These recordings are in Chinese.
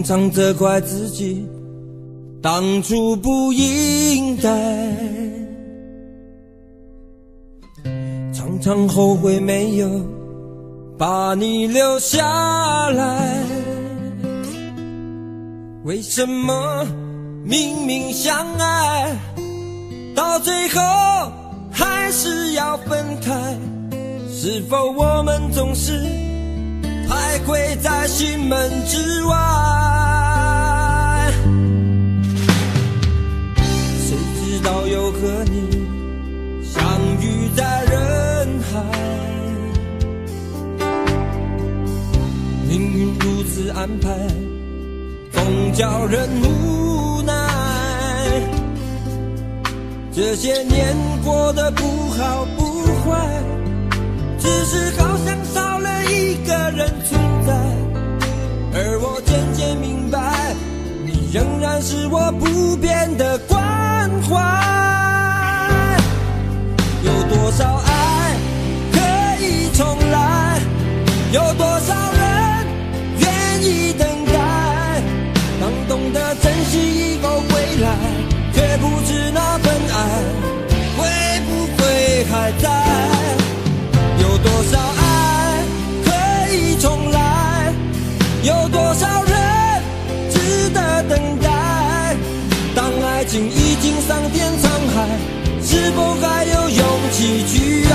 常责怪自己当初不应该，常常后悔没有把你留下来。为什么明明相爱，到最后还是要分开？是否我们总是徘徊在心门之外？谁知道又和你相遇在人海，命运如此安排，总叫人无奈。这些年过得不好不坏，只是好像少了一个人存在。而我渐渐明白，你仍然是我不变的关怀。有多少爱可以重来，有多少人愿意等待。当懂得珍惜以后回来，却不知那份爱会不会还在。有多少爱可以重来，有多少人值得等待。当爱情已经桑田沧海，是否还有勇气去爱？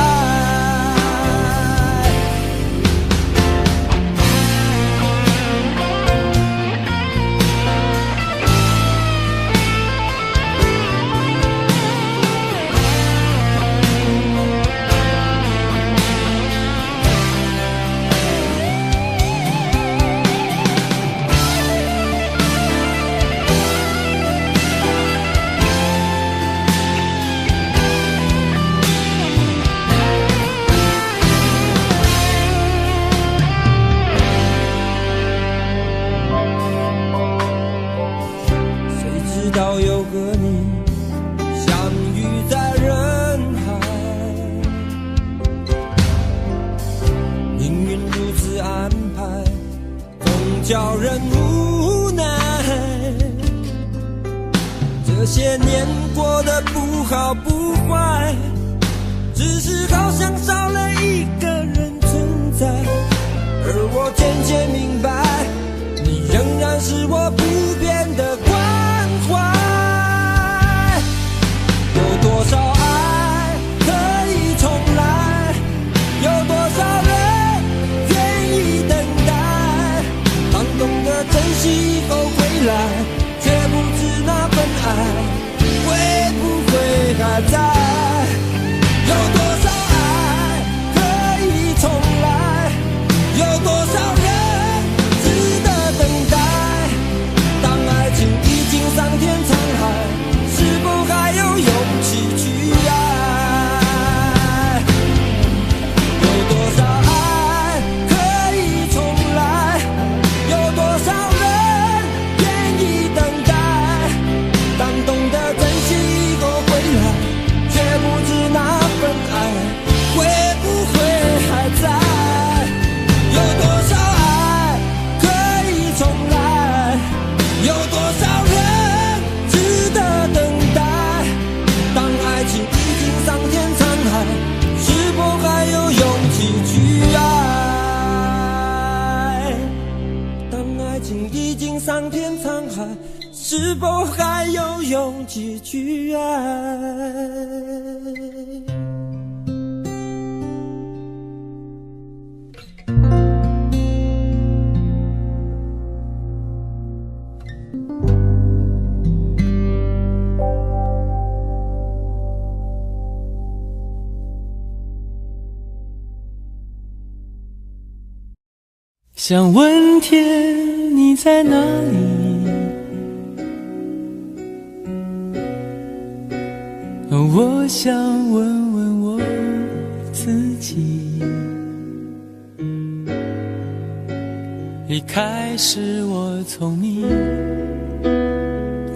又和你相遇在人海，命运如此安排，总叫人无奈。这些年过得不好不坏，只是好像少了一个人存在。而我渐渐明白，你仍然是我不变的关怀。有多少爱可以重来，有多少人愿意等待。当懂得珍惜以后回来，却不知那份爱会不会还在。有多少爱可以重来，有多少人值得等待。当爱情已经桑田沧海，是否还有勇气去爱？有多少爱可以重来，有多少人愿意等待。当懂得珍惜以后回来，却不知那份爱会不会还在。有多少爱可以重来，有多少人值得等待。当爱情已经桑田沧海，是否还有勇气去爱？当爱情已经桑田沧海，是否还有勇气去爱？想问天你在哪里，我想问问我自己。离开是我聪明，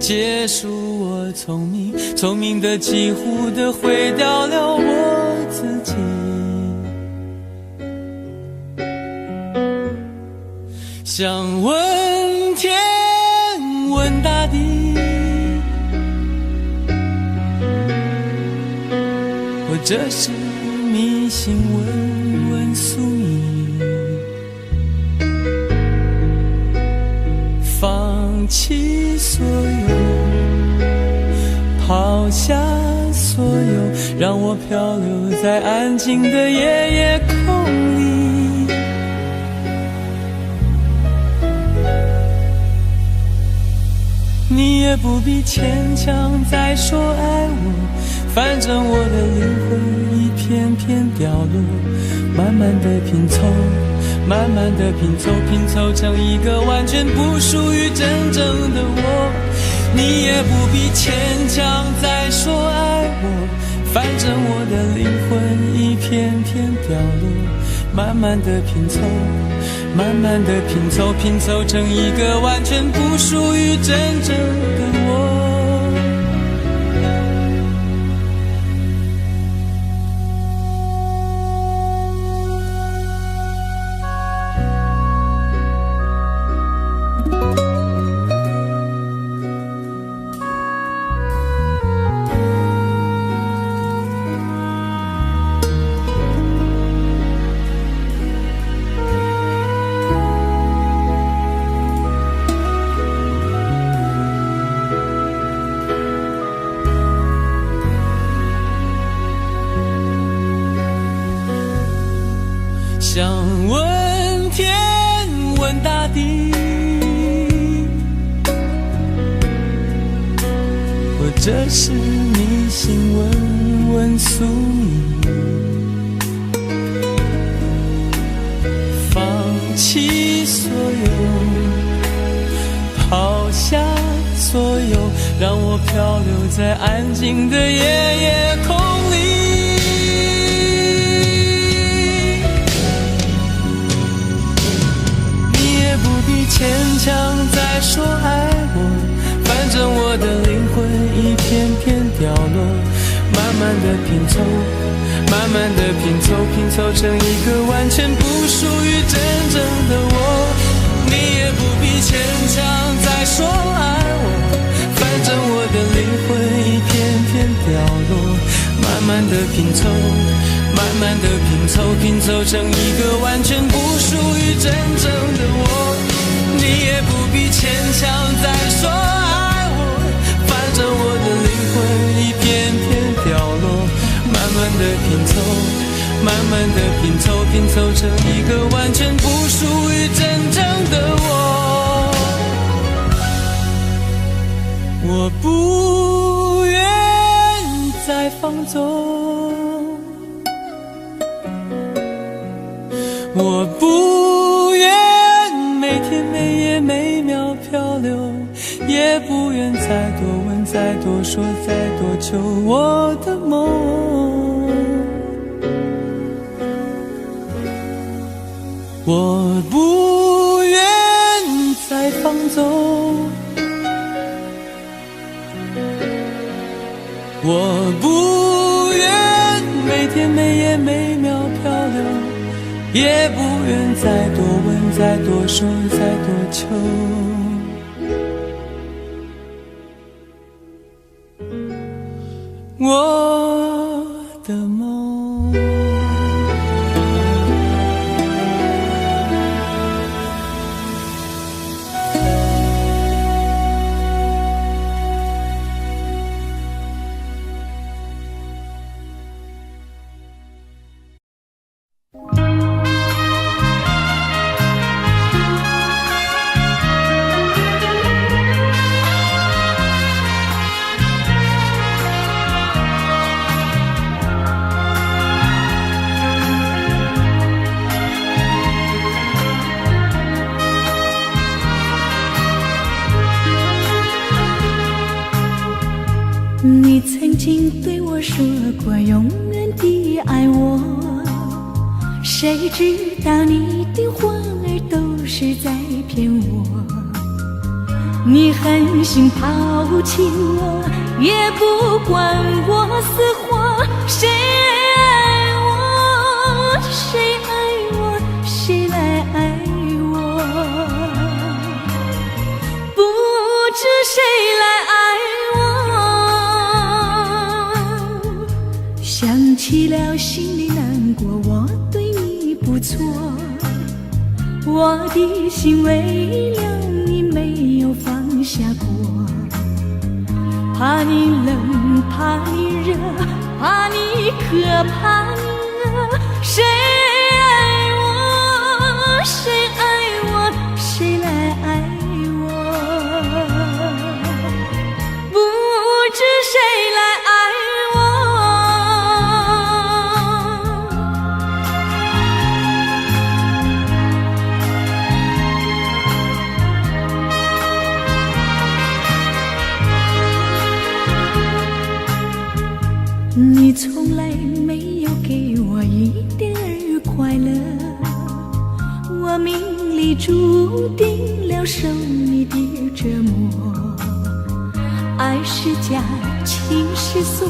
结束我聪明，聪明的几乎的毁掉了我自己。想问天问大地，或者是迷信问问宿命，放弃所有，抛下所有，让我漂流在安静的夜夜空里。你也不必牵强再说爱我，反正我的灵魂一片片掉落，慢慢的拼凑，慢慢的拼凑，拼凑成一个完全不属于真正的我。你也不必牵强再说爱我，反正我的灵魂一片片掉落，慢慢的拼凑，慢慢的拼凑，拼凑成一个完全不属于真正的我。想问天问大地，或者是迷信问问宿命，放弃所有，抛下所有，让我漂流在安静的夜夜空里。牵强再说爱我，反正我的灵魂一片片掉落，慢慢的拼凑，慢慢的拼凑，拼凑成一个完全不属于真正的我。你也不必牵强再说爱我，反正我的灵魂一片片掉落，慢慢的拼凑，慢慢的拼凑，拼凑成一个完全不属于真正的我。你也不必牵强再说爱我，反正我的灵魂一片片掉落，慢慢的拼凑，慢慢的拼凑，拼凑成一个完全不属于真正的我。我不愿再放纵，我不愿每天每夜每秒漂流，也不愿再多问再多说再多求我的梦。我不愿再放纵，我不愿每天每夜每秒漂流，也不愿再多问再多说再多求我的梦。你曾经对我说过永远的爱我，谁知道你的话儿都是在骗我。你狠心抛弃我，也不管我死活。谁爱我，谁爱我，谁来爱我？不知想起了心里难过，我对你不错，我的心为了你没有放下过，怕你冷，怕你热，怕你渴，怕你饿，谁爱我，谁爱我，谁来爱我，不知谁来爱我。你从来没有给我一点儿快乐，我命里注定了受你的折磨，爱是假，情是锁，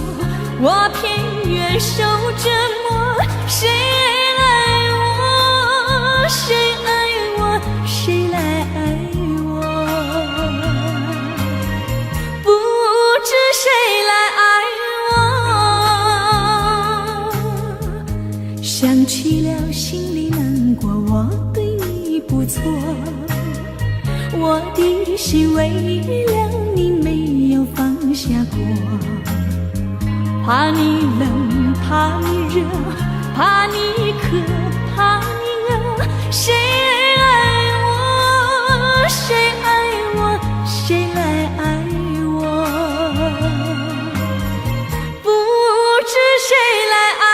我偏愿受折磨，谁爱我，谁爱我，谁来爱我，不知谁来爱我，想起了心里难过，我对你不错，我的心为了你没有放下过，怕你冷，怕你热，怕你渴，怕你饿，谁爱我，谁爱我，谁来爱我，不知谁来爱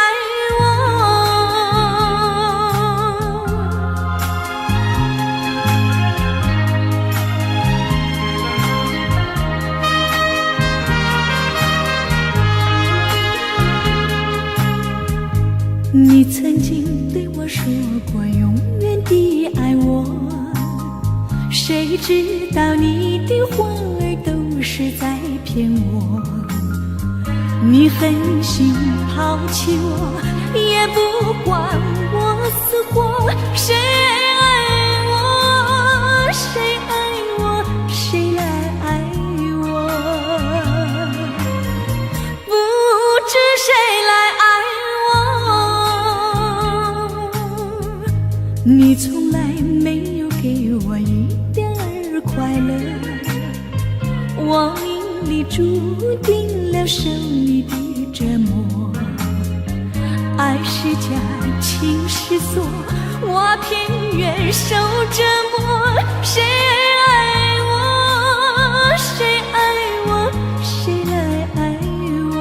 你曾经对我说过永远的爱我，谁知道你的话儿都是在骗我，你狠心抛弃我，也不管我死活，谁爱我，谁爱我，谁来爱我，不知谁来爱我，你从来没有给我一点儿快乐，我命里注定了受你的折磨，爱是假，情是锁，我偏愿受折磨，谁爱我，谁爱我，谁来爱我，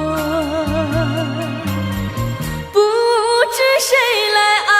不知谁来爱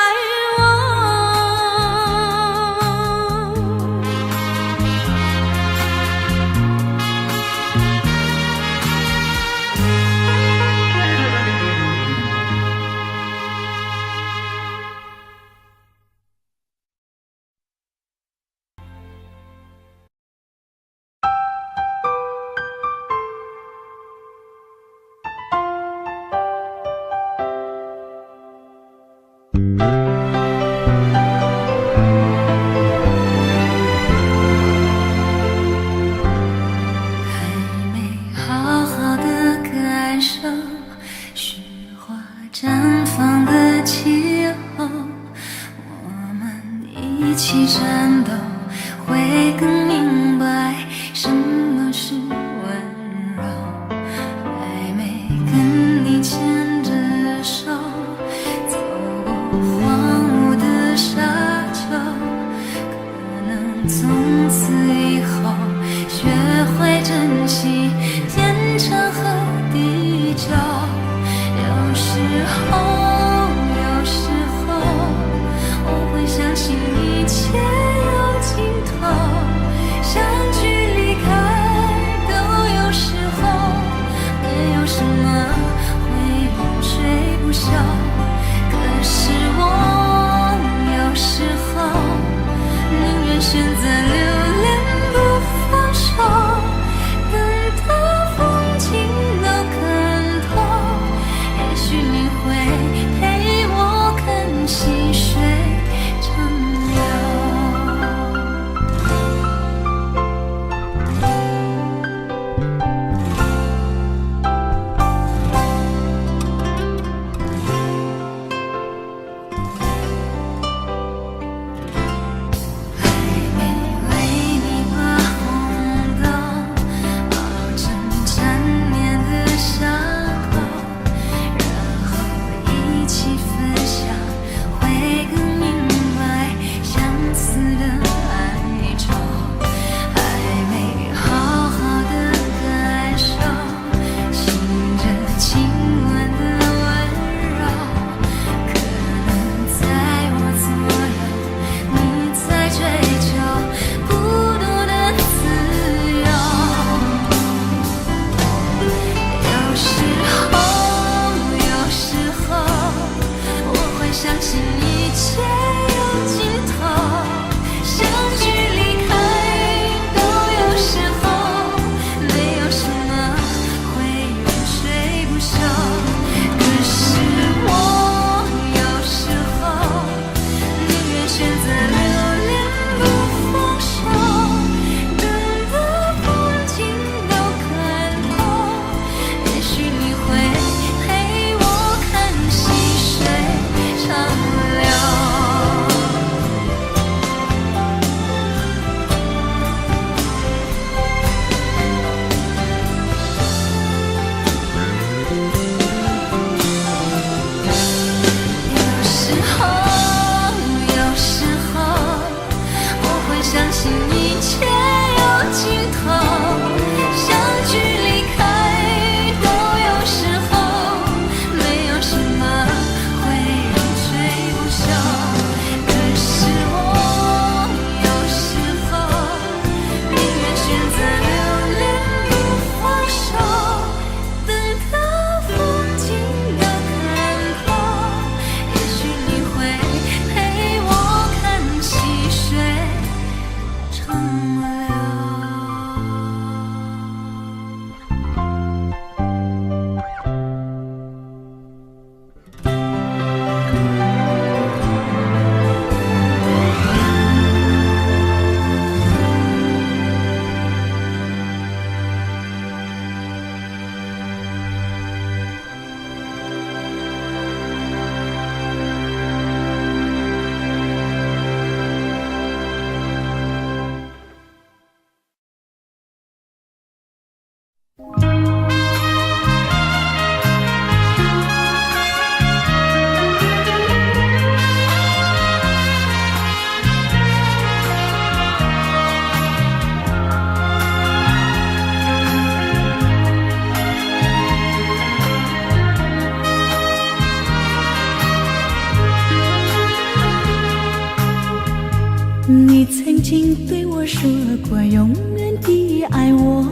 经对我说过永远的爱我，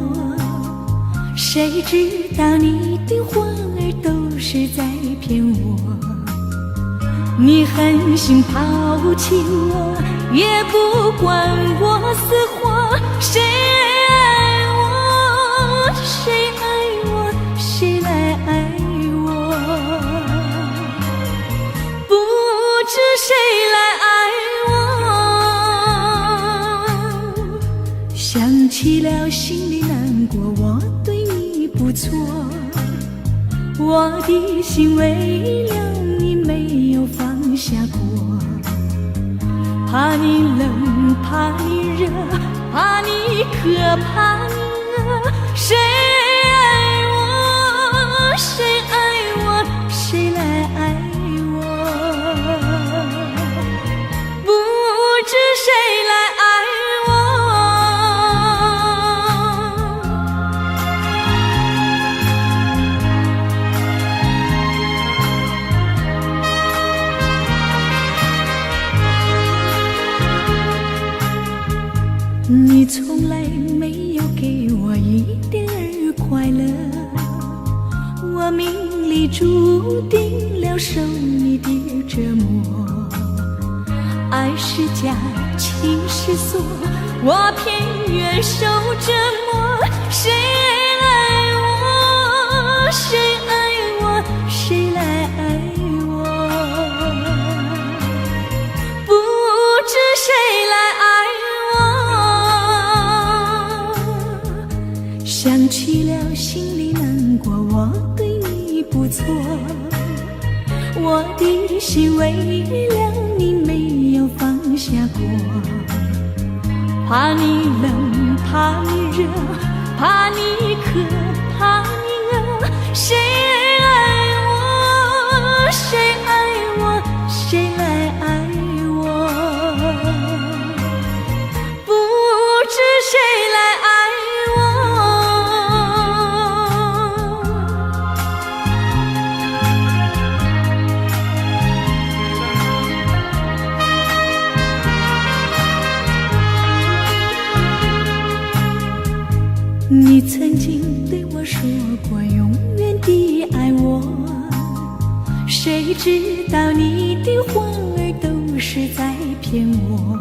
谁知道你的话儿都是在骗我。你狠心抛弃我，也不管我死活。谁爱我，谁爱我，谁来爱我？不知谁来爱我。想起了心里难过，我对你不错，我的心为了你没有放下过。怕你冷，怕你热，怕你渴，怕你饿。谁爱我，谁爱我，谁来爱我？不知谁来爱你从来没有给我一点儿快乐，我命里注定了受你的折磨。爱是假，情是锁，我偏愿受折磨。谁爱我，谁爱我，谁来爱我？不知谁来爱我。想起了心里难过，我对你不错，我的心为了你没有放下过。怕你冷，怕你热，怕你渴，怕你饿。谁爱我，谁爱我，谁来爱我？不知谁来爱你曾经对我说过永远的爱我，谁知道你的话儿都是在骗我。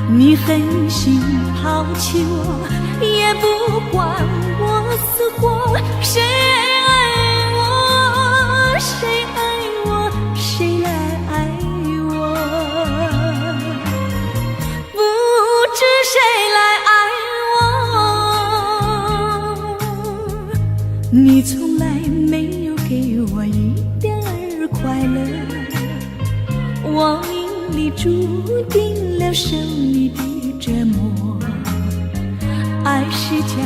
你狠心抛弃我，也不管我死活。谁爱我，谁爱我，谁来爱我？不知谁来爱你从来没有给我一点儿快乐，我命里注定了受你的折磨。爱是假，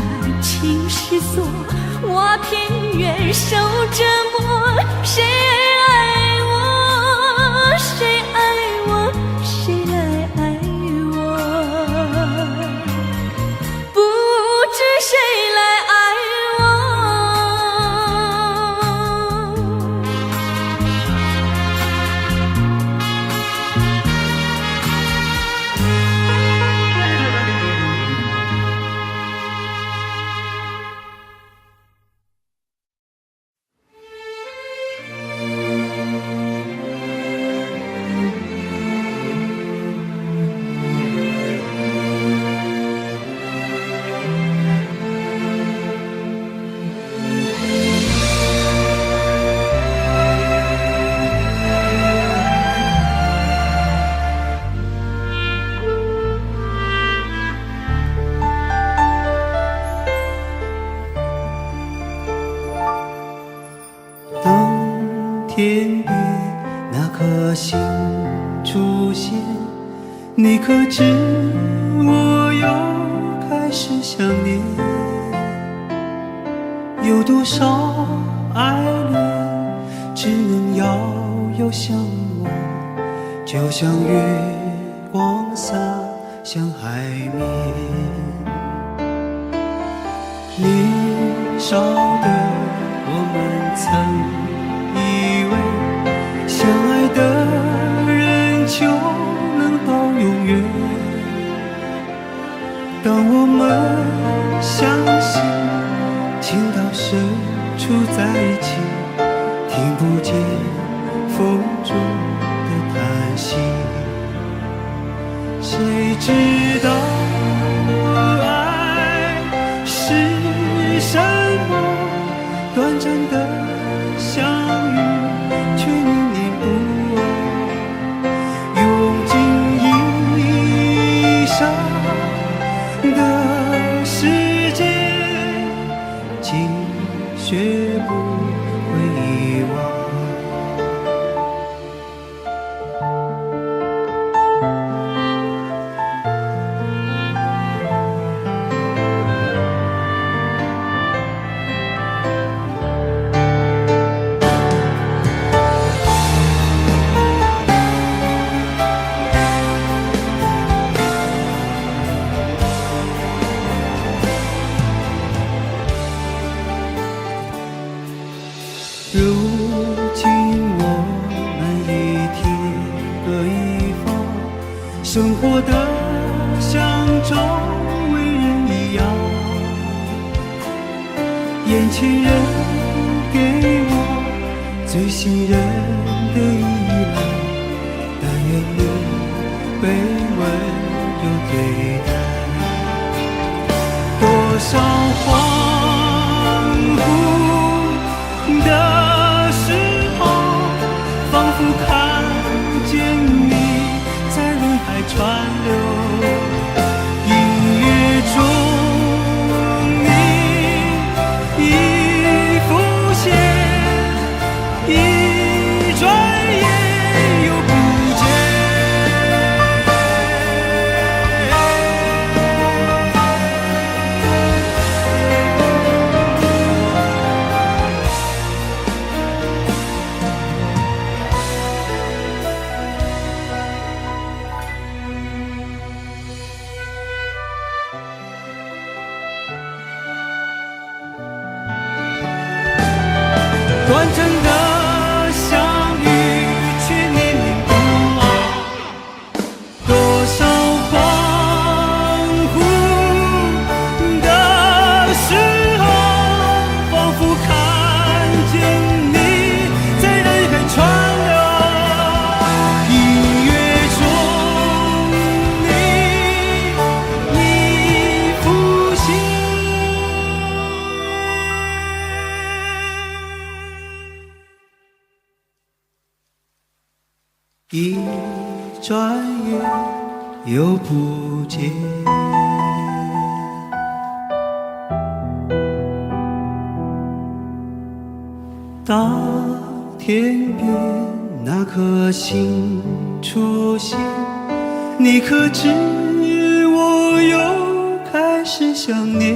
情是锁，我偏愿受折磨。谁爱我，谁爱我，谁来爱我？不知谁来爱天边那颗星出现，你可知我又开始想念？有多少爱恋只能遥遥相望，就像月光洒向海面。年少的我们曾以为相爱的人就能到永远，让我们相信，情到深处在一起，听不见风中的叹息。谁知道爱是什么？短暂的相遇，却念念不忘。用尽一生的时间，竟学不会遗忘。如今我们一天各一方，生活的像周围人一样。眼前人给我最信任的依赖，但愿你被温柔对待。多少恍惚的时候，仿佛看见你在人海川流。音乐中你已浮现，一转眼又不见。短暂的相遇，却念念不忘。多少恍惚的时候，仿佛看见你在人海川流。音乐中你已浮现。一转眼又不见。当天边那颗星出现，你可知我又开始想念？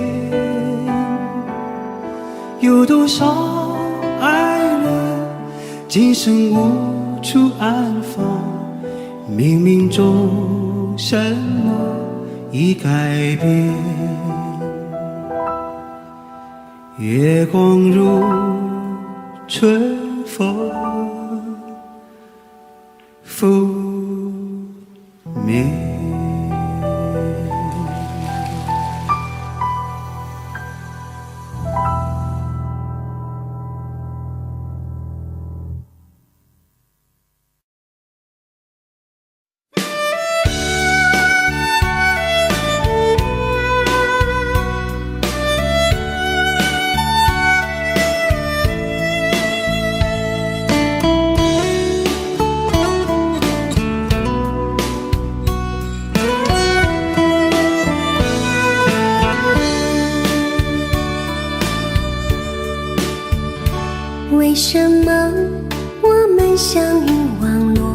有多少爱人今生无处安放，冥冥中什么已改变？月光如春风拂面。为什么我们相遇网络？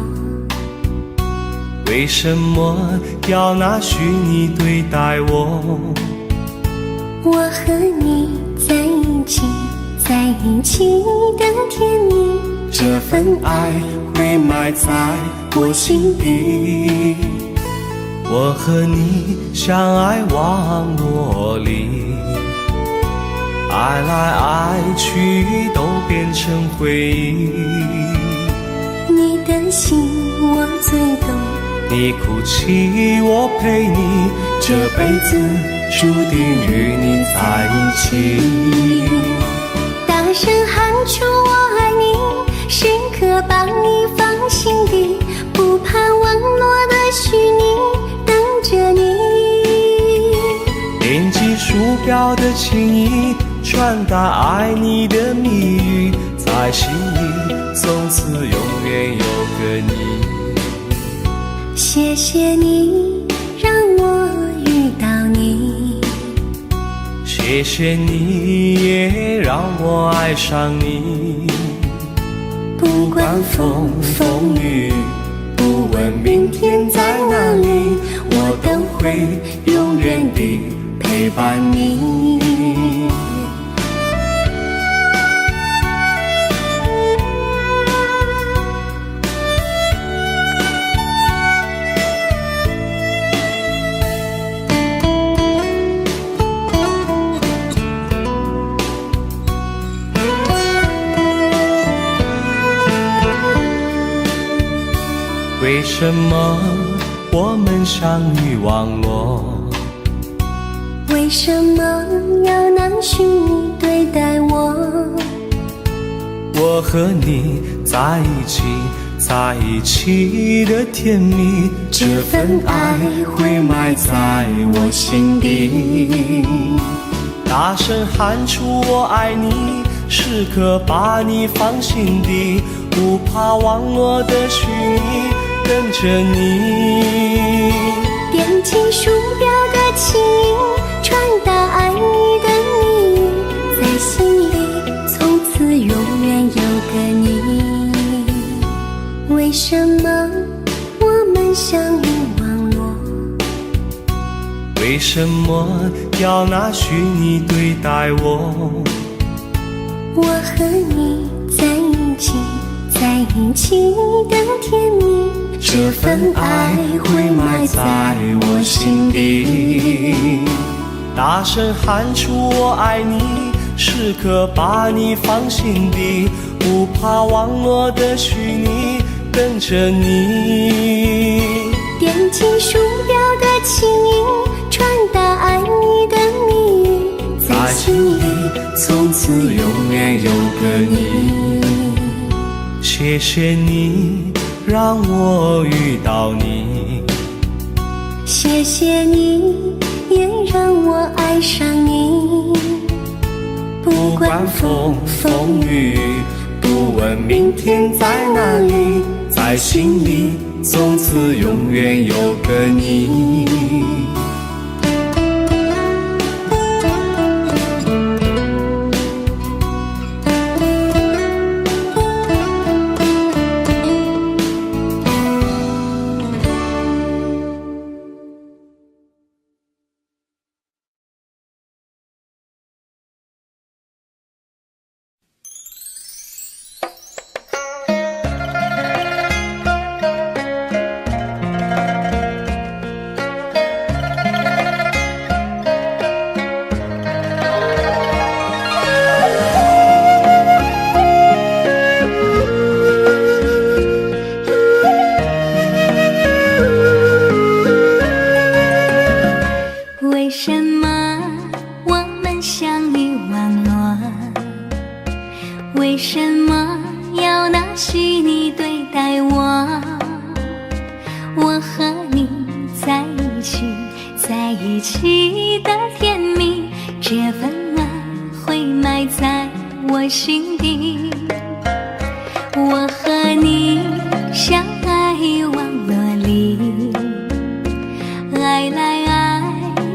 为什么要拿虚拟对待我？我和你在一起，在一起的甜蜜，这份爱会埋在我心底。我和你相爱网络里，爱来爱去都变成回忆。你的心我最懂，你哭泣我陪你，这辈子注定与你在一起。大声喊出我爱你，时刻把你放心底，不怕网络的虚拟，等着你。点击鼠标的情意，传达爱你的蜜语，在心里从此永远有个你。谢谢你让我遇到你，谢谢你也让我爱上你。不管风风雨，不问明天在哪里，我都会永远地陪伴你。为什么我们相遇网络？为什么要拿虚拟对待我？我和你在一起，在一起的甜蜜，这份爱会埋在我心底。大声喊出我爱你，时刻把你放心底，不怕网络的虚拟，等着你。点击鼠标的情音，传达爱你的蜜语，在心里从此永远有个你。为什么我们相遇网络？为什么要拿虚拟对待我？我和你在一起，在一起的甜蜜，这份爱会埋在我心底。大声喊出我爱你，时刻把你放心底，不怕网络的虚拟，等着你。点击鼠标的情音，传达爱你的蜜语，在心里从此永远有个你。谢谢你让我遇到你，谢谢你也让我爱上你。不管风风雨，不问明天在哪里，在心里从此永远有个你。为什么我们相遇网络？为什么要拿虚拟对待我？我和你在一起，在一起的甜蜜，这份爱会埋在我心底。我和你相爱网络里，爱来爱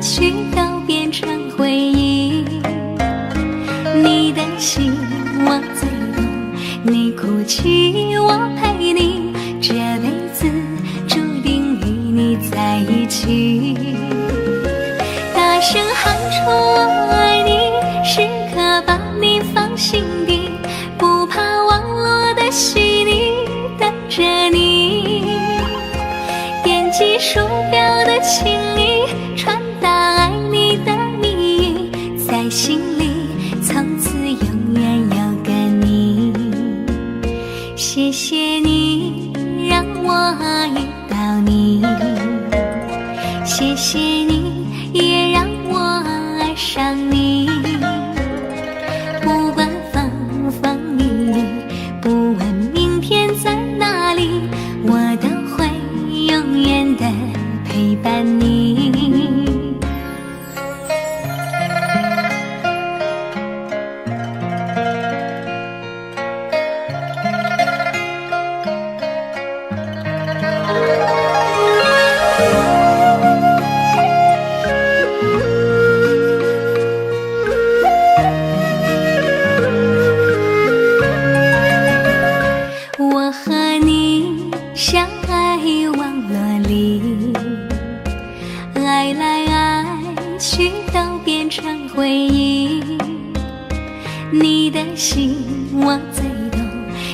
去都变成回忆。你的心我最懂，你哭泣我陪你，这辈子注定与你在一起。大声喊出我爱你，时刻把你放心底，不怕网络的虚拟，等着你。点击鼠标的情意，传达爱你的蜜语，在心里从此永远有个你。谢谢你让我遇到你，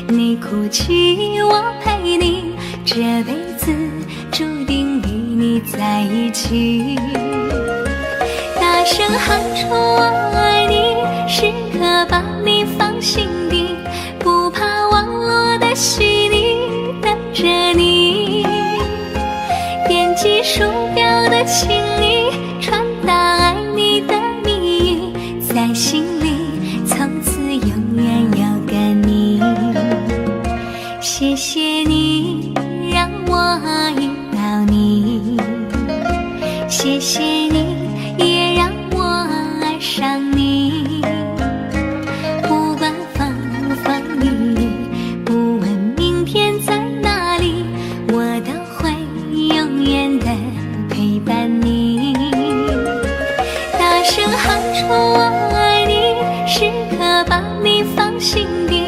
你哭泣我陪你，这辈子注定与你在一起。大声喊出我爱你，时刻把你放心底，不怕网络的洗礼，等着你。点击鼠标的请你传达爱你的蜜语，在心里从此永远有个你。谢谢你让我遇到你，谢谢你也让我爱上你。不管风风雨雨，不问明天在哪里，我都会永远的陪伴你。大声喊出我爱你，时刻把你放心底，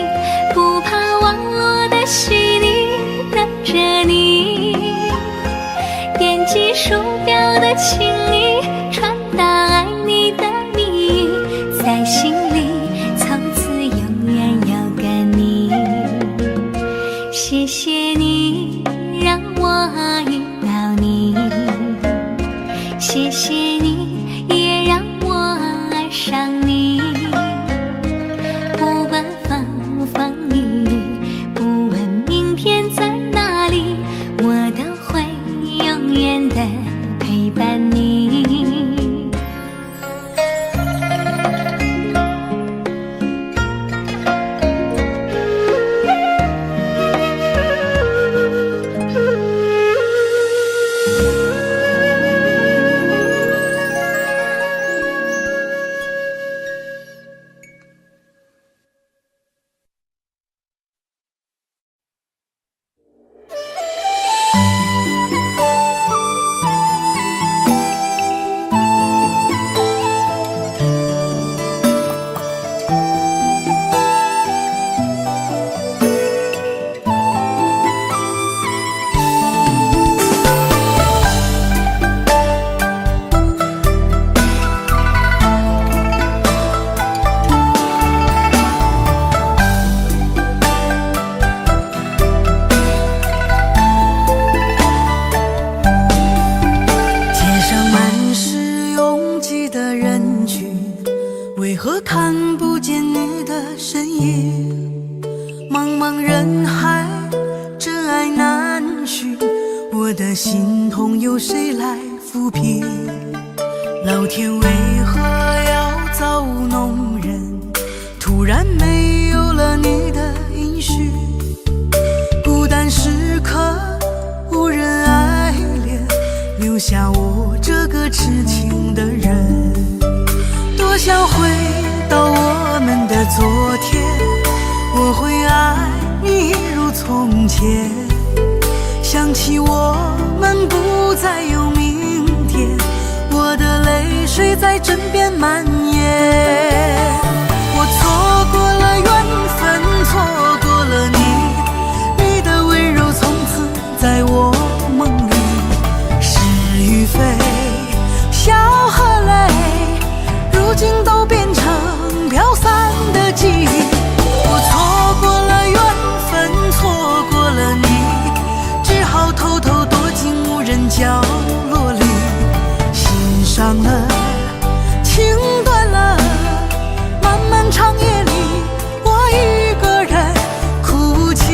不怕网络的洗礼，等着你。点击鼠标的请你传达爱你的蜜语，在心里从此永远有个你。谢谢你让我遇到你，谢谢你也让我爱上你。不管风风雨雨，不问明天在哪里，我都会永远的陪伴你。街上满是拥挤的人群，为何看不见你的身影？茫茫人海，真爱难寻，我的心痛有谁来抚平？老天为何要造物弄人？突然没有了你的音讯，孤单时刻无人爱怜，留下我这个痴情的人。多想回到我们的昨天，我会爱你如从前。想起我们不再有明天，我的泪水在枕边蔓延。我错过了缘分，错过了你，你的温柔从此在我梦里。是与非，笑和泪，如今都变成飘散的记忆。我错过了缘分，错过了你，只好偷偷躲进无人角落里。心伤了，情断了，漫漫长夜里，我一个人哭泣。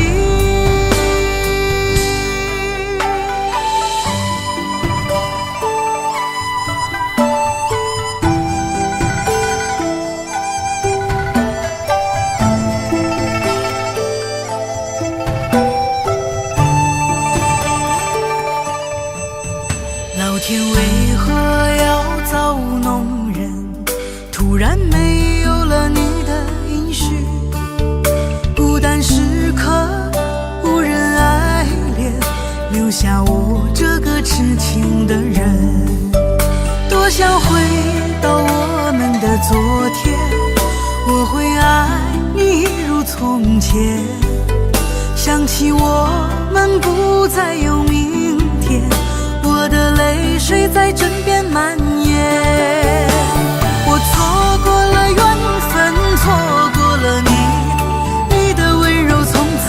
老天为何要造物弄人？突然没有了你的音讯，孤单时刻无人爱怜，留下我这个痴情的人。多想回到我们的昨天，我会爱你如从前。想起我们不再有明天，我的泪水在枕边蔓延。我错过了缘分，错过了你，你的温柔从此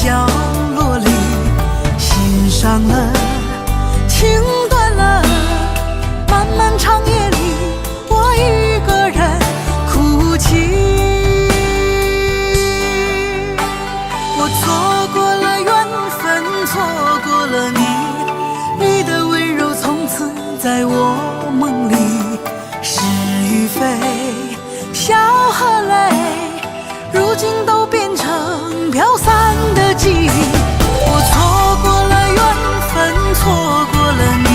角落里，心伤了，情断了，漫漫长夜里，我一个人哭泣。我错过了缘分，错过了你，你的温柔从此在我梦里，是与非，笑和泪，如今都变成飘散的记忆。我错过了缘分，错过了你，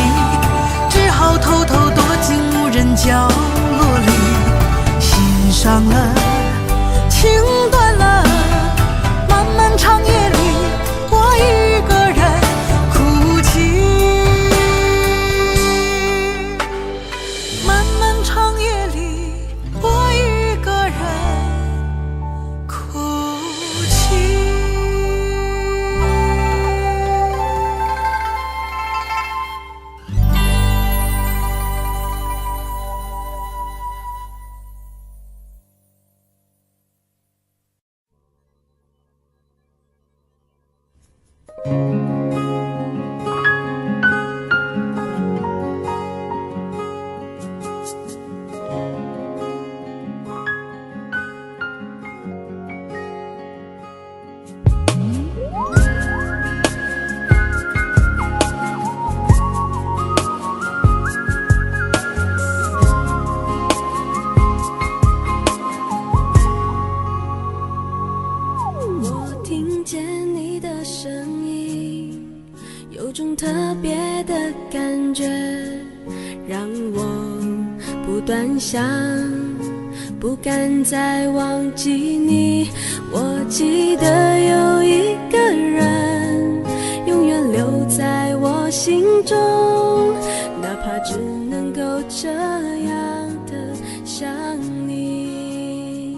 只好偷偷躲进无人角落里，心伤了，情断了，漫漫长夜里，我一个人哭泣。漫漫长夜里，我一个人哭泣。我听见你的声音，有种特别的感觉，让我不断想，不敢再忘记你。我记得有一个人，永远留在我心中，哪怕只能够这样的想你。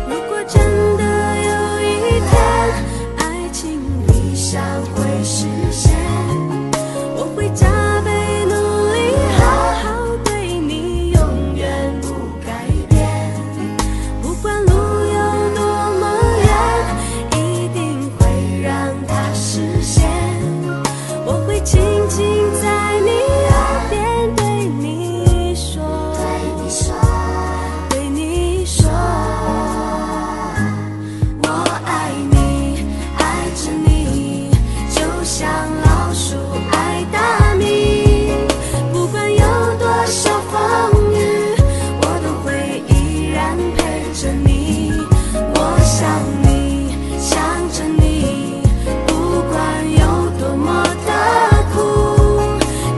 如果真的有一天，爱情理想会实现，我会加倍努力，好好对你，永远不改变。不管路有多么远，一定会让它实现。我会轻轻在你耳边对你说，对你说，我爱你，爱着你，就像老鼠爱大米。不管有多少风雨，我都会依然陪着你。我想你，想着你，不管有多么的苦，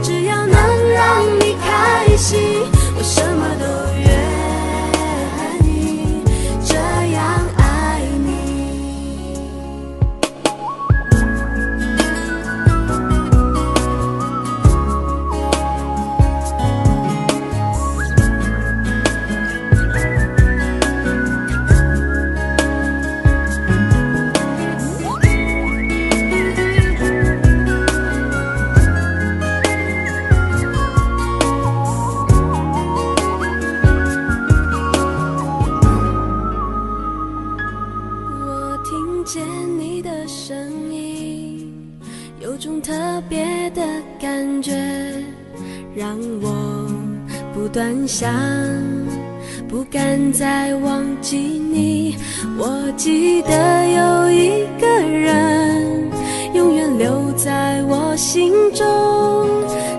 只要能让你开心，我什么都愿意，这样爱你。我听见你的声音，有种特别的感觉，让我不断想，不敢再忘记你。我记得有一个人，永远留在我心中，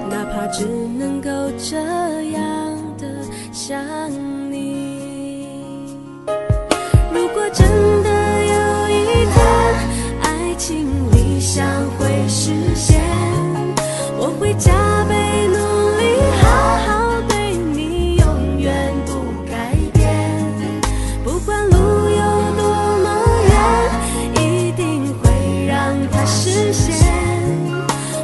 哪怕只能够这样的想你。如果真的有一天，爱情理想会实现，我会加倍努力，好好对你，永远不改变。不管路有多么远，一定会让它实现。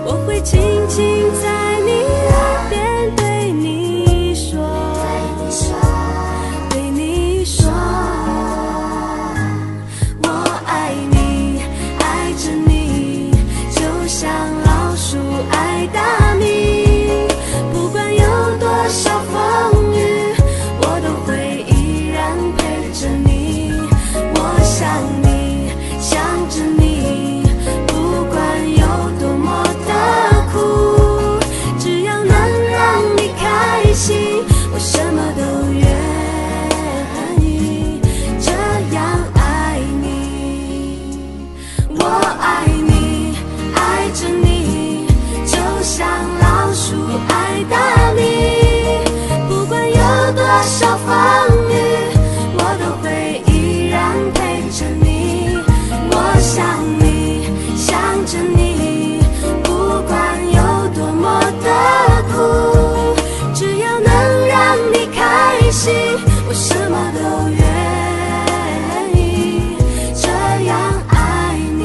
我会轻轻在你耳边对你说，什么都愿意这样爱你。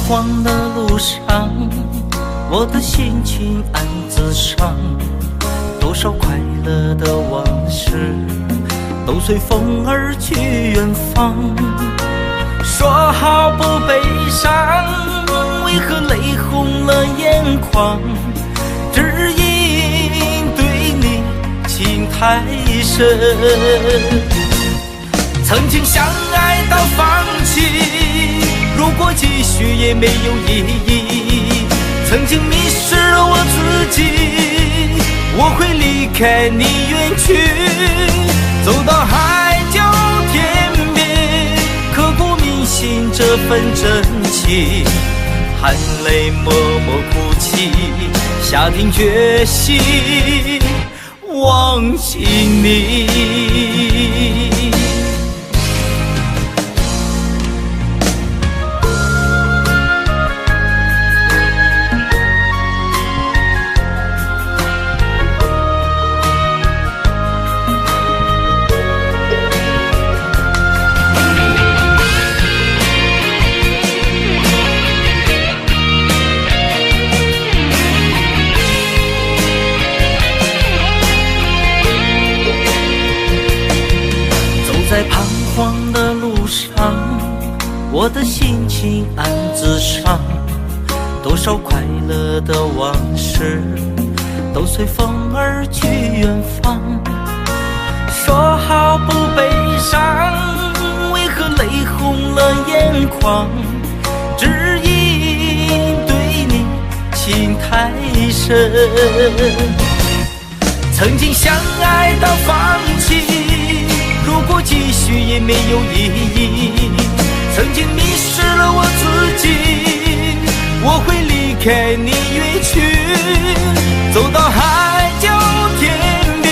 荒的路上，我的心情暗自伤，多少快乐的往事都随风而去远方。说好不悲伤，为何泪红了眼眶？只因对你情太深，曾经相爱到放弃，如果继续也没有意义。曾经迷失了我自己，我会离开你远去，走到海角天边，刻骨铭心这份真情，含泪默默哭泣，下定决心忘记你。在彷徨的路上，我的心情暗自伤，多少快乐的往事都随风而去远方。说好不悲伤，为何泪红了眼眶？只因对你情太深，曾经相爱到放弃，如果继续也没有意义。曾经迷失了我自己，我会离开你远去，走到海角天边，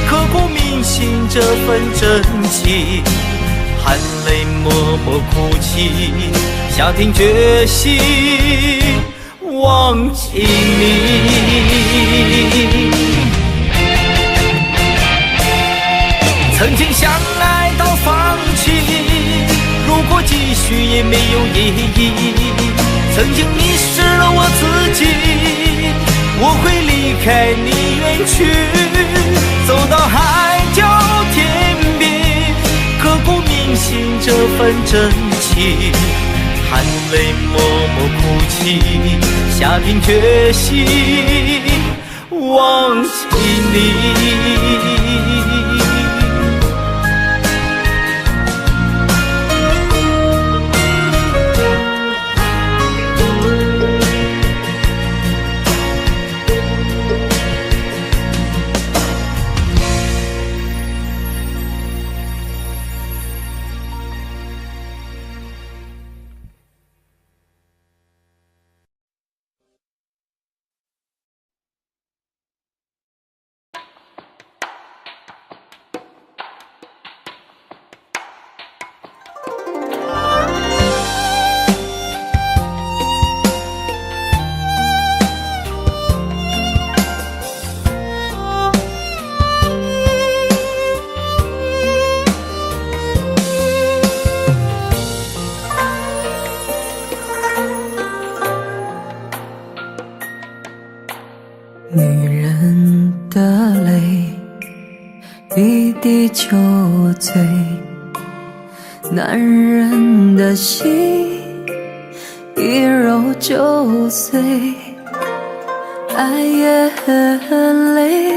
刻骨铭心这份真情，含泪默默哭泣，下定决心忘记你。曾经相爱到放弃，如果继续也没有意义。曾经迷失了我自己，我会离开你远去，走到海角天边，刻骨铭心这份真情，含泪默默哭泣，下定决心忘记你。女人的泪一滴就醉，男人的心一揉就碎，爱也很累，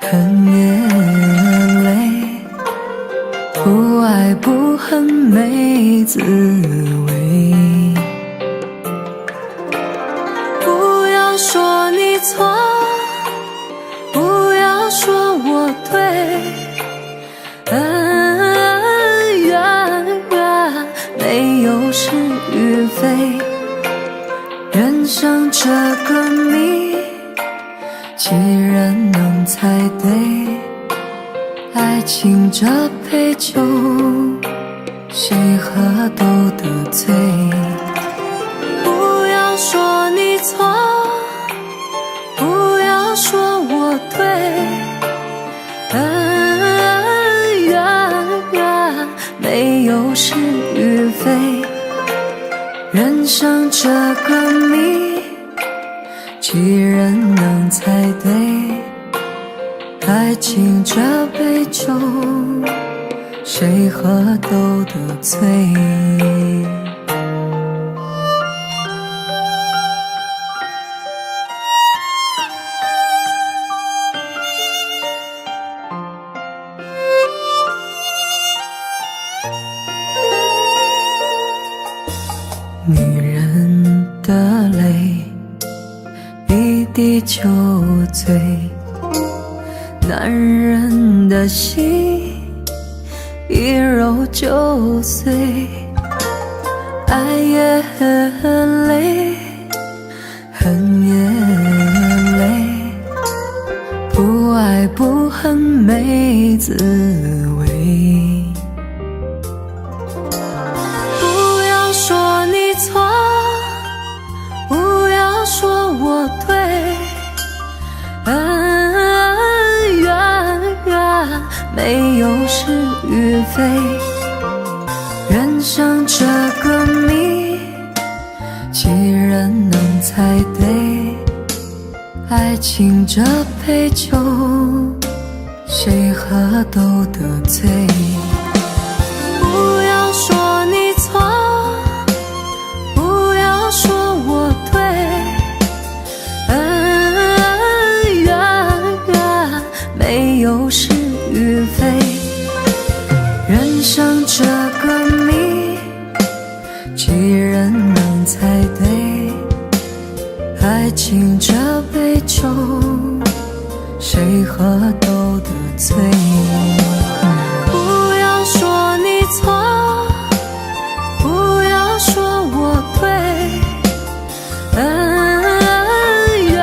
恨也累，不爱不恨没滋味。不要说你错，不要说我对，恩怨没有是与非，人生这个谜，几人能猜对？爱情这杯酒，谁喝都得醉。不要说你错，不要说我对，恩怨没有是与非，人生这个谜，几人能猜对？爱情这杯酒，谁喝都得醉。女人的泪，一滴就醉。男人的心一揉就碎，爱也很累，恨也累，不爱不恨没滋味。不要说你错，不要说我对，没有是与非，人生这个谜，几人能猜对？爱情这杯酒，谁喝都得醉。不要说你错，不要说我对，恩怨没有是与非，人生这个谜，几人能猜对？爱情这杯酒，谁喝都得醉。不要说你错，不要说我对，恩怨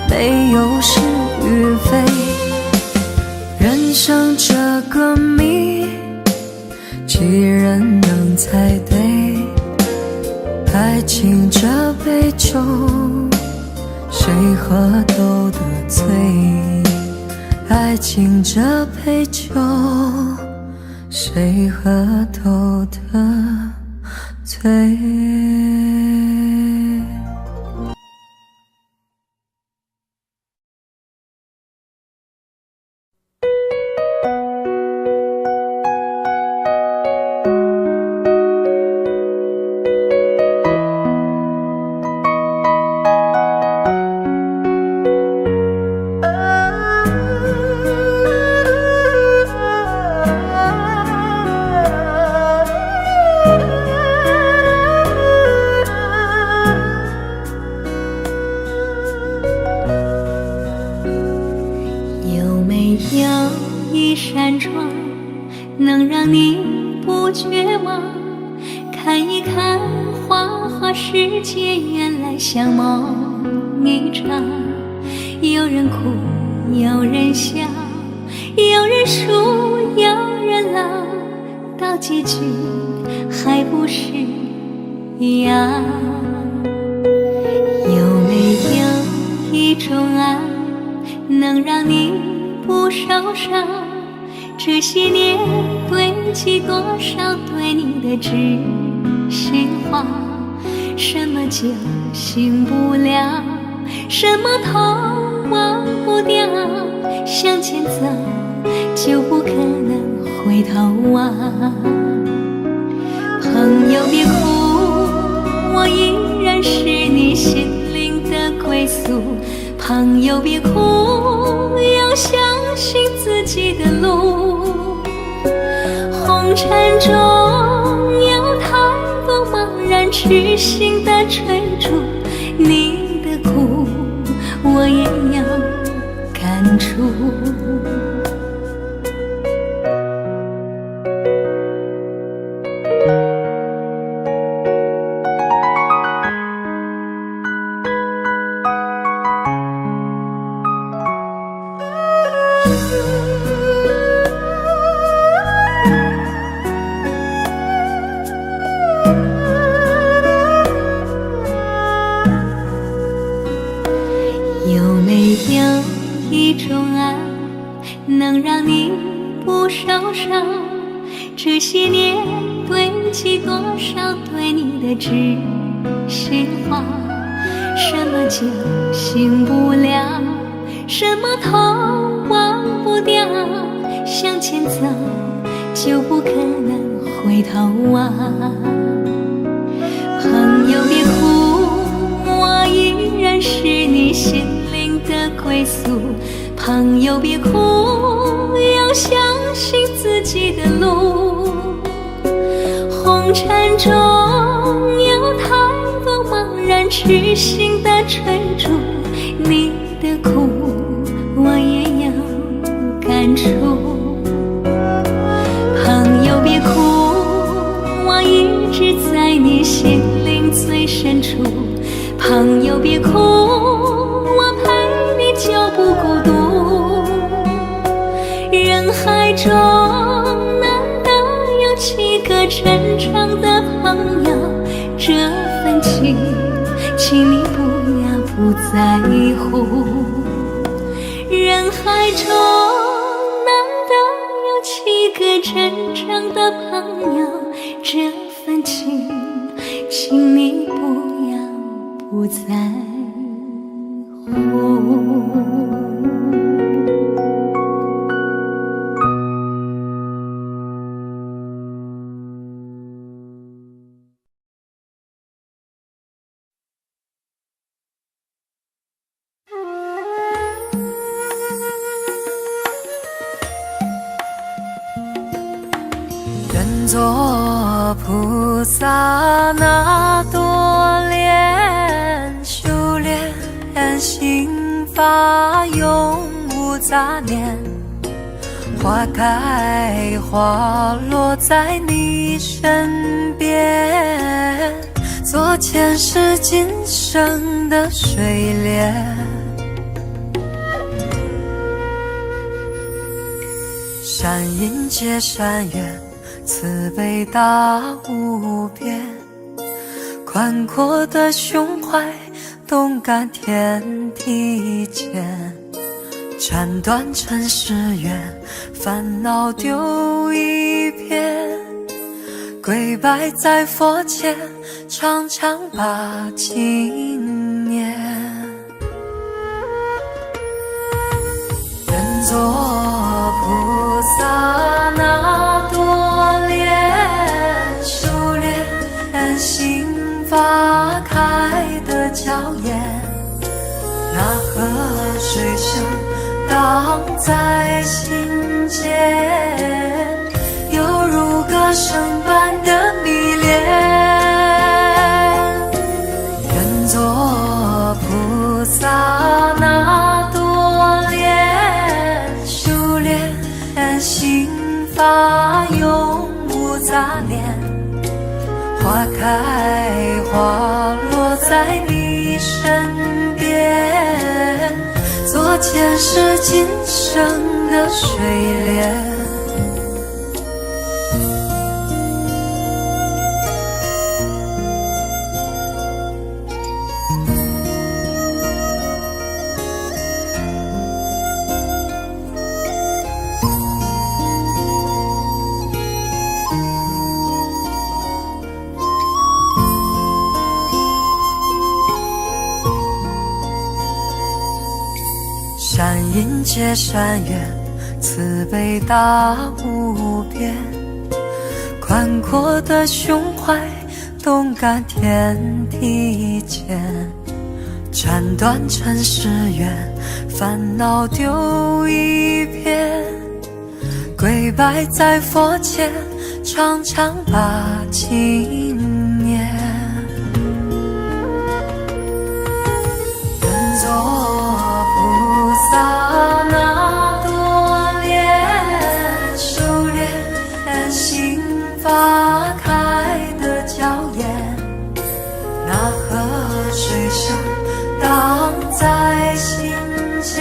没有是与非，人生这个谜，几人能猜对？爱情这杯酒，谁喝都得醉。爱情这杯酒，谁喝都得醉。一扇窗，能让你不绝望。看一看花花世界，原来像梦一场。有人哭，有人笑，有人输，有人老，到结局还不是一样。有没有一种爱，能让你不受伤？这些年堆积多少对你的知心话？什么就醒不了，什么痛忘不掉，向前走就不可能回回头啊。朋友别哭，我依然是你心灵的归宿。朋友别哭，要相信自己的路。红尘中有太多茫然痴心的追逐，你的苦我也要感触。有没有一种爱能让你不受伤？这些年堆积多少对你的知心话？什么就醒不了，什么痛忘不掉，向前走就不可能回头啊。朋友别哭，我依然是你心灵的归宿。朋友别哭，要相信自己的路。红尘中有太多茫然痴心的追逐，你的苦我也要感触。朋友别哭，我一直在你心灵最深处。朋友别哭，我陪你就不孤独。人海中难得有几个真正的朋友，这份情请你不要不在乎。人海中难得有几个真正的朋友，这份情请你不要不在乎。愿做菩萨那多莲，修炼心法永无杂念。花开花落在你身边，做前世今生的水莲。善因结善缘，慈悲大无边，宽阔的胸怀，动感天地间。斩断尘世缘，烦恼丢一片，跪拜在佛前，常常把经念。愿做菩萨那多莲，修炼心法开的娇艳。那河水声荡在心间，犹如歌声般的迷恋。愿做菩萨那多莲，修炼心法永无杂念。花开花落在你身边，做前世今生的水莲。善因结善缘，慈悲大无边，宽阔的胸怀，动感天地间。斩断尘世缘，烦恼丢一边，跪拜在佛前，常常把经念。愿做菩萨那多莲，修炼心法开的娇艳，那河水声荡在心间，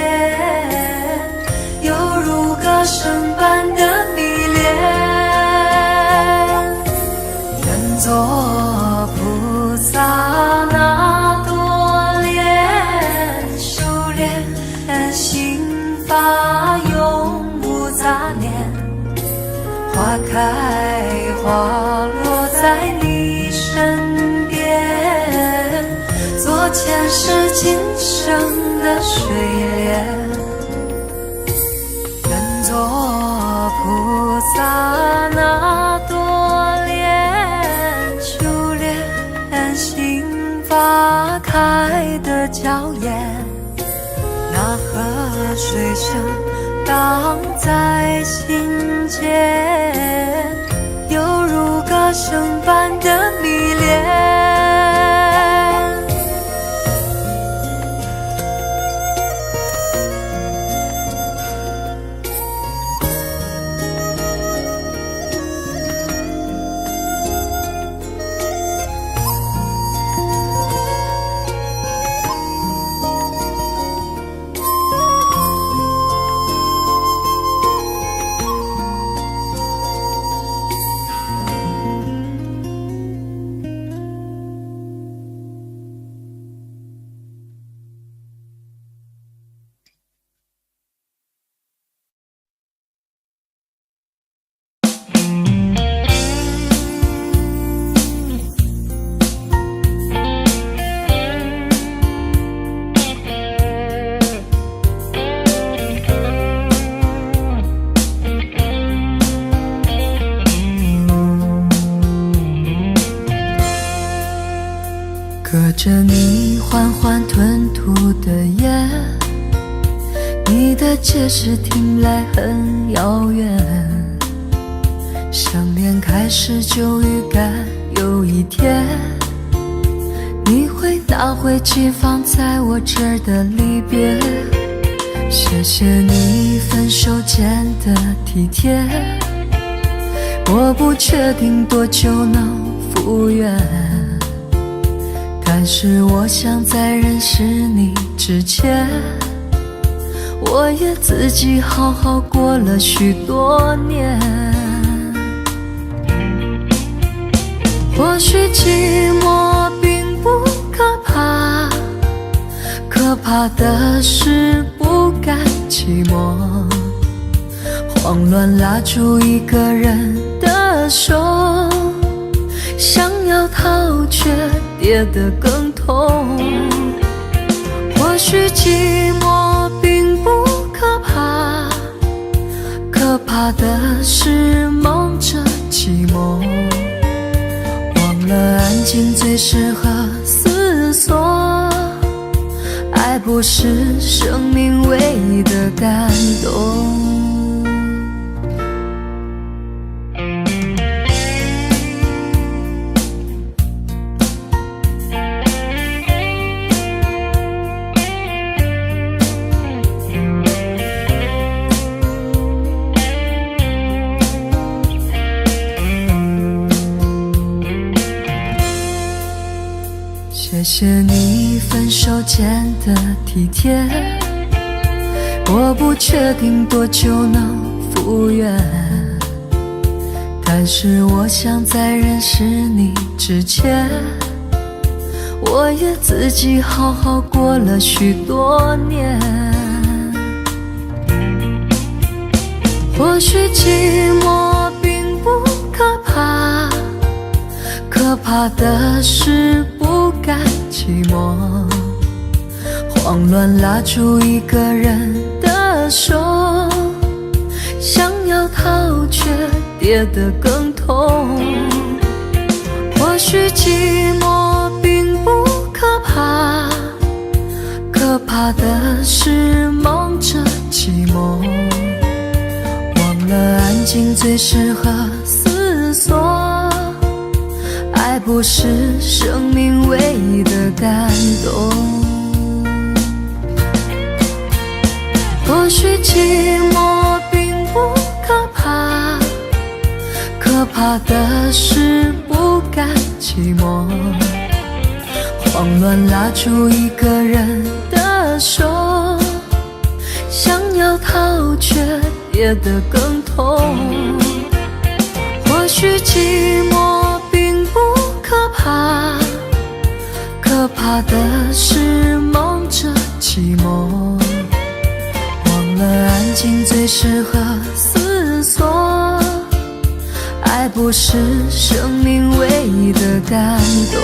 犹如歌声般的迷恋。愿做菩萨那多莲，修炼心法永无杂念，花开花落在你身边，做前世今生的水莲。愿做菩萨那多莲，修炼心法开的娇艳，那河水声荡在心间，犹如歌声般的迷恋。隔着你缓缓吞吐的烟，你的解释听来很遥远，想念开始就预感有一天你会拿回寄放在我这儿的离别。谢谢你分手前的体贴，我不确定多久能复原，但是我想在认识你之前，我也自己好好过了许多年。或许寂寞并不可怕，可怕的是不甘寂寞，慌乱拉住一个人的手，想要逃却跌得更痛。或许寂寞并不可怕，可怕的是忙着寂寞，忘了安静最适合思索，爱不是生命唯一的感动。谢谢你分手前的体贴，我不确定多久能复原，但是我想在认识你之前，我也自己好好过了许多年。或许寂寞并不可怕，可怕的是不甘寂寞，慌乱拉住一个人的手，想要逃却跌得更痛。或许寂寞并不可怕，可怕的是忙着寂寞，忘了安静最适合思索。爱不是生命唯一的感动。或许寂寞并不可怕，可怕的是不甘寂寞，慌乱拉住一个人的手，想要逃却跌得更痛。或许寂寞并不可怕，可怕的是忙着寂寞，忘了安静最适合思索。爱不是生命唯一的感动。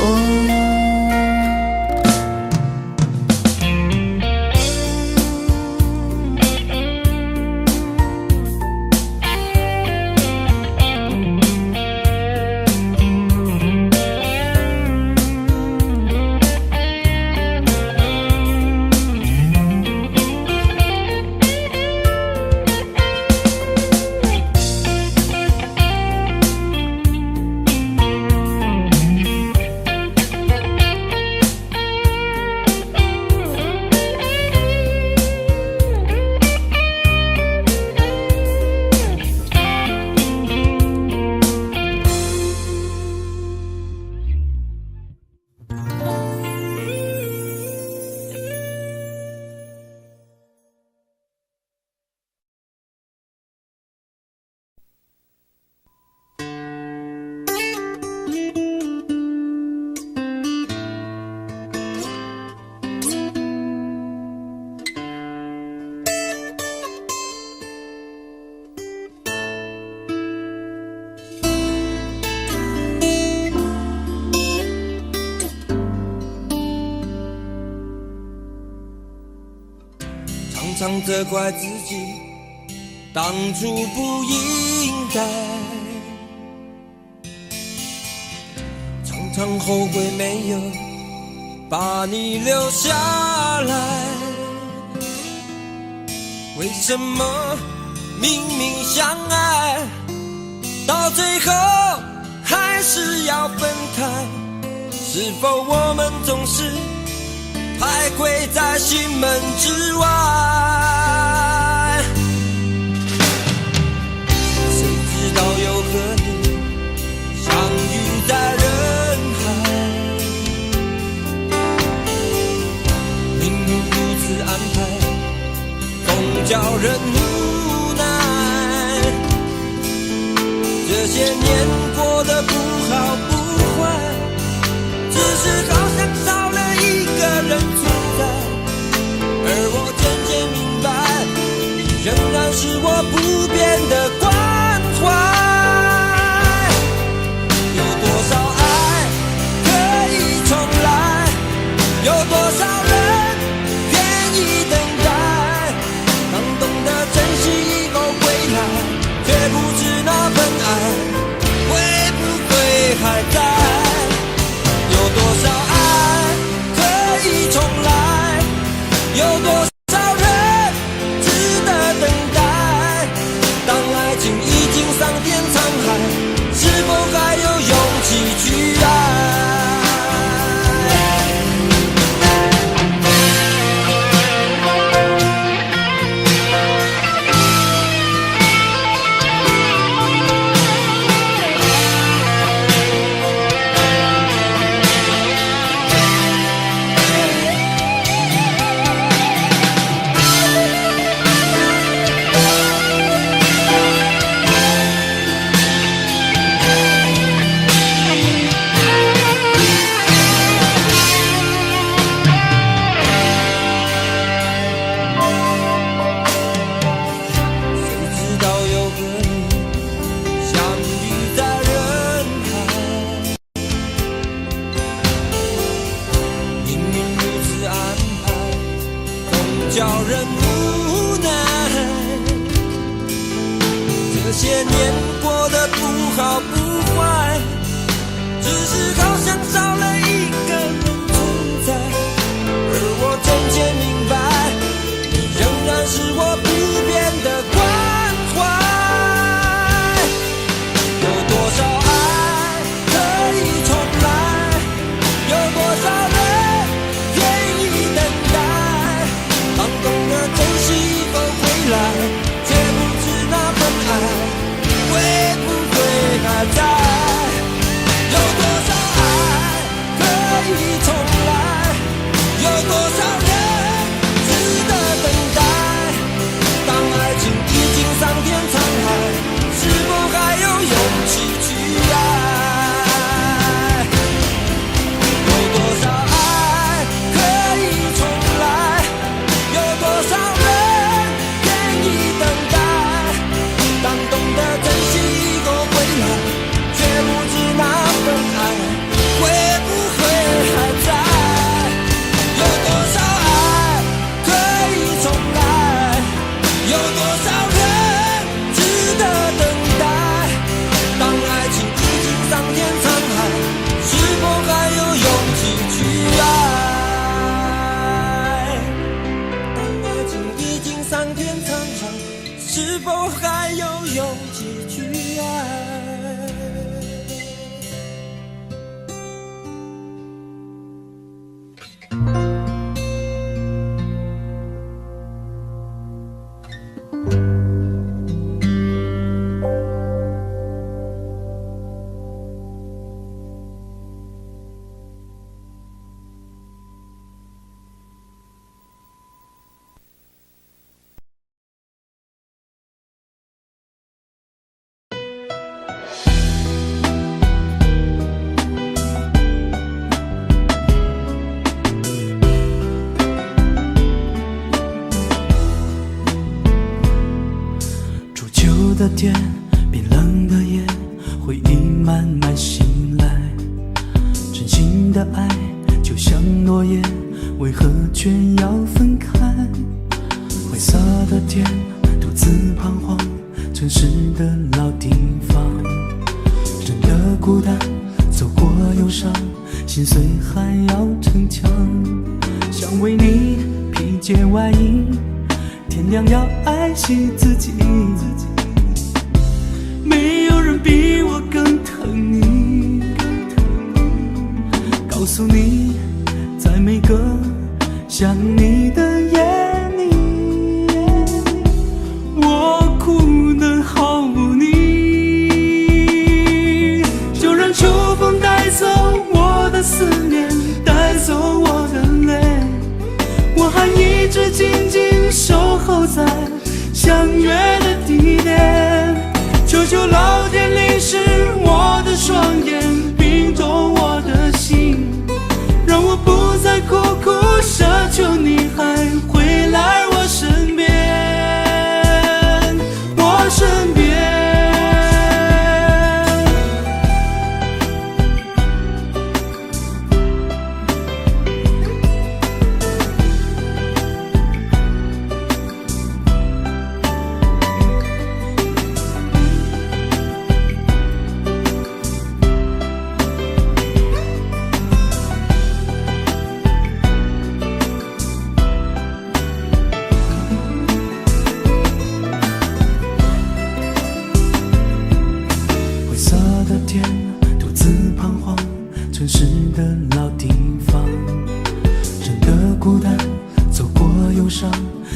常常责怪自己当初不应该，常常后悔没有把你留下来。为什么明明相爱，到最后还是要分开？是否我们总是徘徊在心门之外？谁知道又和你相遇在人海，命运如此安排，总叫人无奈。这些年过得不好不坏，只是好像少了一个人存在，而我渐渐明白，你仍然是我不变的关怀。有多少爱可以重来，有多少人愿意等待，当懂得珍惜以后回来，却不知那份爱会不会还在。有多少爱可以重来，有多少人值得等待，当爱情已经桑田沧海，是否还有勇气去爱？叫人无奈。些年过得不好不坏，只是好像少了一个人存在。而我渐渐明白，你仍然是我不变的关怀。有多少爱可以重来，有多少人愿意等待，当懂得珍惜后回来，却不知那份爱会不会还在。有多少爱可以重来，有多少人值得等待，当爱情已经桑田沧海，是否还有勇气去爱？有多少爱可以重来，有多少人愿意等待，当懂得珍惜后回来，却不知那份爱会不会还在。有多少爱可以重来，有多少人值得等待，当爱情已经桑田沧海，是否还有勇气去爱？当爱情已经桑田沧海，是否还有勇气去爱？煮酒的店，冰冷的夜，回忆慢慢醒来。真心的爱就像诺言，为何却要分开？灰色的天，独自彷徨，城市的老地方。真的孤单，走过忧伤，心碎还要逞强。想为你披件外衣，天亮要爱惜自己。没有人比我更疼你，告诉你，在每个想你的夜里，我哭得毫无你。就让秋风带走我的思念，带走我的泪，我还一直紧紧守候在相约的地点。求求老天淋湿我的双眼，冰冻我的心，让我不再苦苦奢求你还回来我身边，我身边。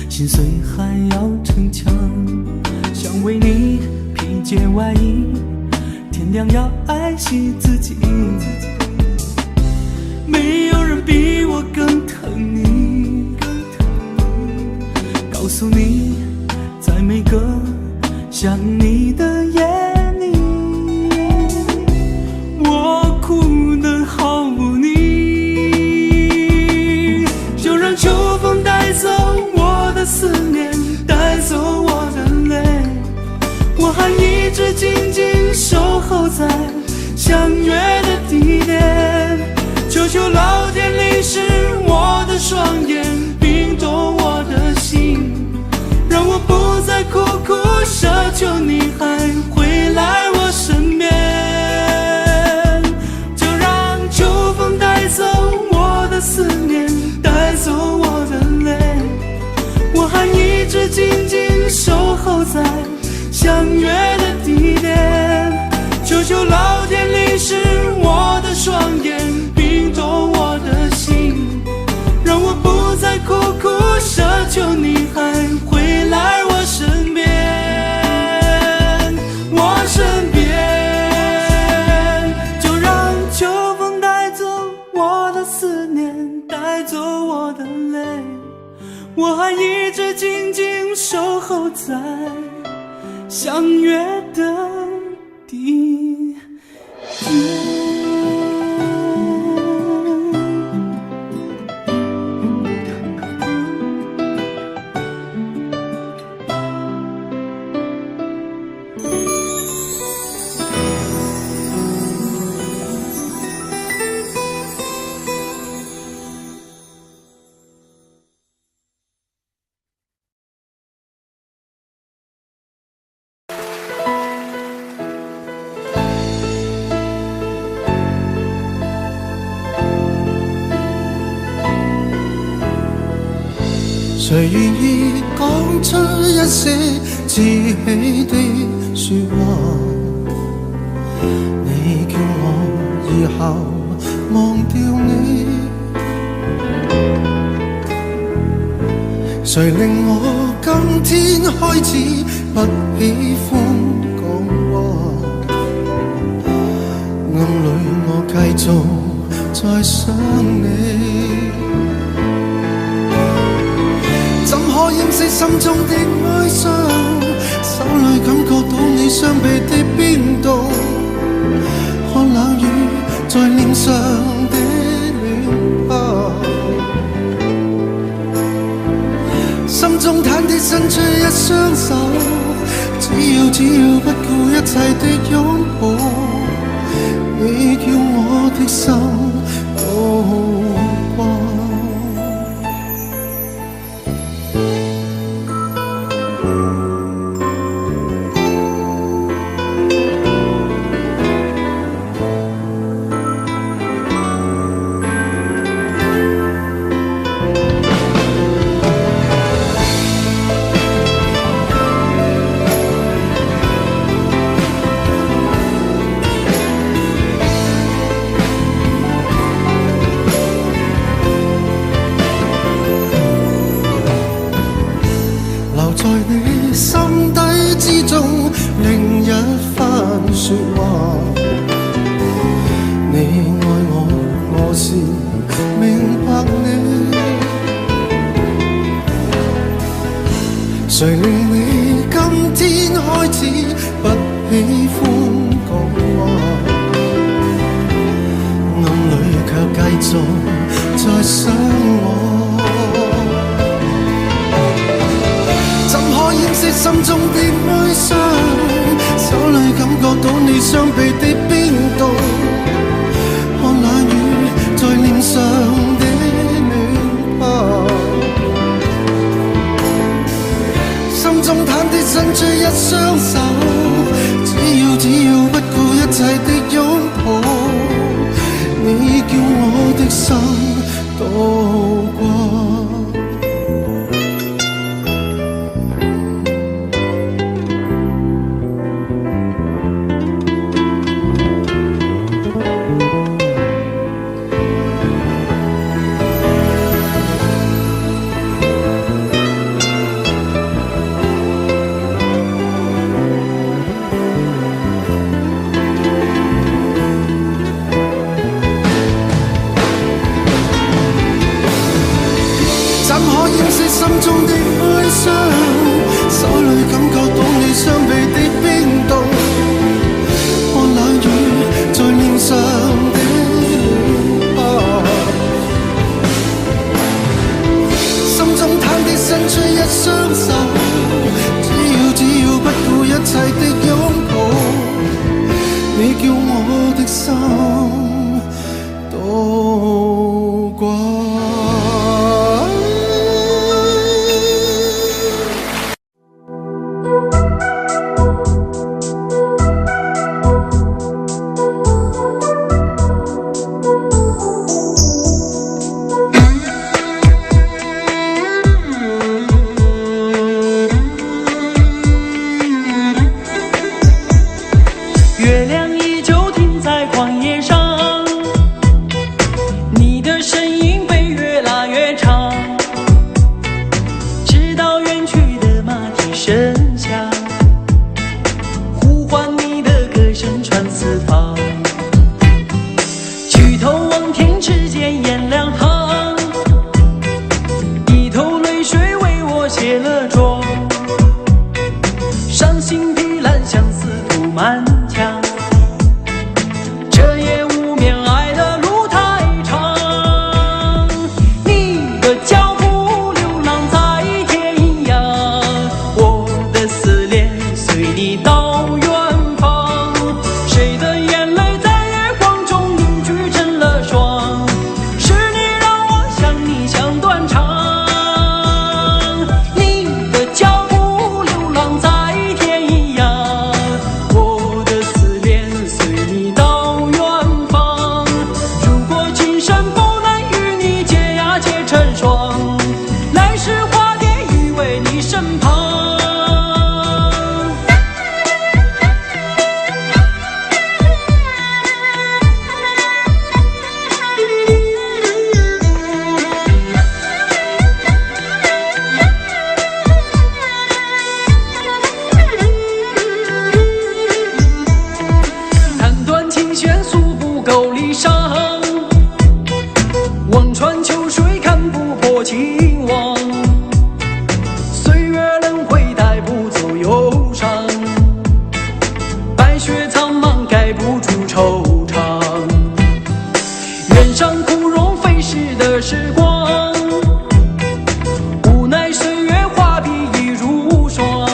心碎还要逞强，想为你披件外衣，天亮要爱惜自己。没有人比我更疼你，告诉你，在每个想你的夜里，我哭得毫无你。就让秋风带走我的思念，带走我的泪，我还一直紧紧守候在相约的地点。相约的地点。求求老天淋湿我的双眼，冰冻我的心，让我不再苦苦奢求你还回来我身边，我身边。就让秋风带走我的思念，带走我的泪，我还一直静静守候在相约的地点。谁愿意讲出一些志气的说话？你叫我以后忘掉你，谁令我今天开始不喜欢讲话？暗里我继续在想你。怎可掩饰心中的哀伤？手里感觉到你双臂的冰冻，看冷雨在脸上的暖泡，心中忐忑伸出一雙手，只要不顧一切的擁抱，你叫我的心都光。在你心底之中，另一番說話。你愛我，我是明白你。誰令你今天開始不喜歡講話？暗裏卻繼續在想我。掩飾心中的哀傷，手裏感覺到你雙臂的冰凍，看冷雨在臉上的暖泡，心中忐忑伸出一雙手，只要不顧一切的擁抱，你叫我的心都光。心中的哀傷，手裏感覺到你雙臂的冰凍，看冷雨在臉上的暖泡，心中忐忑伸出一雙手，只要不顧一切的擁抱，你叫我的心都光。影被越拉越长，直到远去的马蹄声响，呼唤你的歌声传四方。举头望天，只见颜两行，一头泪水为我卸了妆，伤心的烂相思涂满墙。这夜无眠，爱的路太长，你的脚步流浪在天涯，我的思念随你到远方。谁的眼泪在月光中凝聚成了霜？是你让我想你想断肠。你的脚步流浪在天涯，我的思念随你到远方。如果今生不能与你结呀结成双，来世化蝶依偎你身旁。弹断琴弦诉不够离殇，望穿秋水看不破情网。岁月轮回带不走忧伤，白雪苍茫盖不住惆怅。原上枯荣飞逝的时光，无奈岁月画笔已如霜。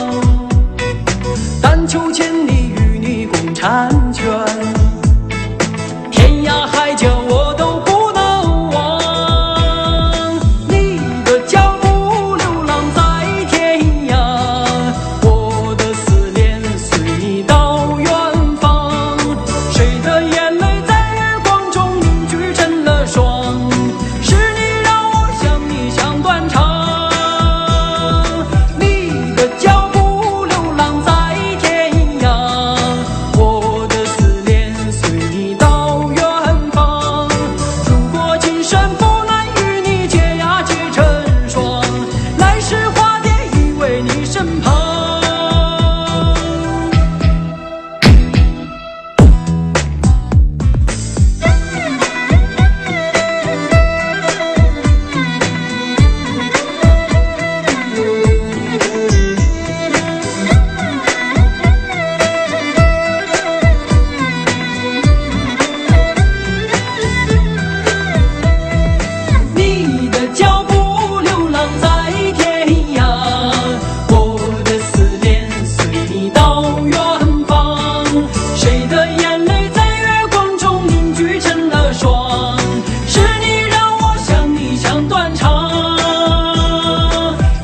但求千里与你共婵娟，天涯海角我都不能忘。你的脚步流浪在天涯，我的思念随你到远方。谁的眼泪在月光中凝聚成了霜？是你让我想你想断肠。你的脚步流浪在天涯，我的思念随你到远方。如果今生不能与你结呀结成双，来世化蝶依偎你身旁。你的脚步流浪在天涯，我的思念随你到远方。谁的眼泪在月光中凝聚成了霜？是你让我想你想断肠。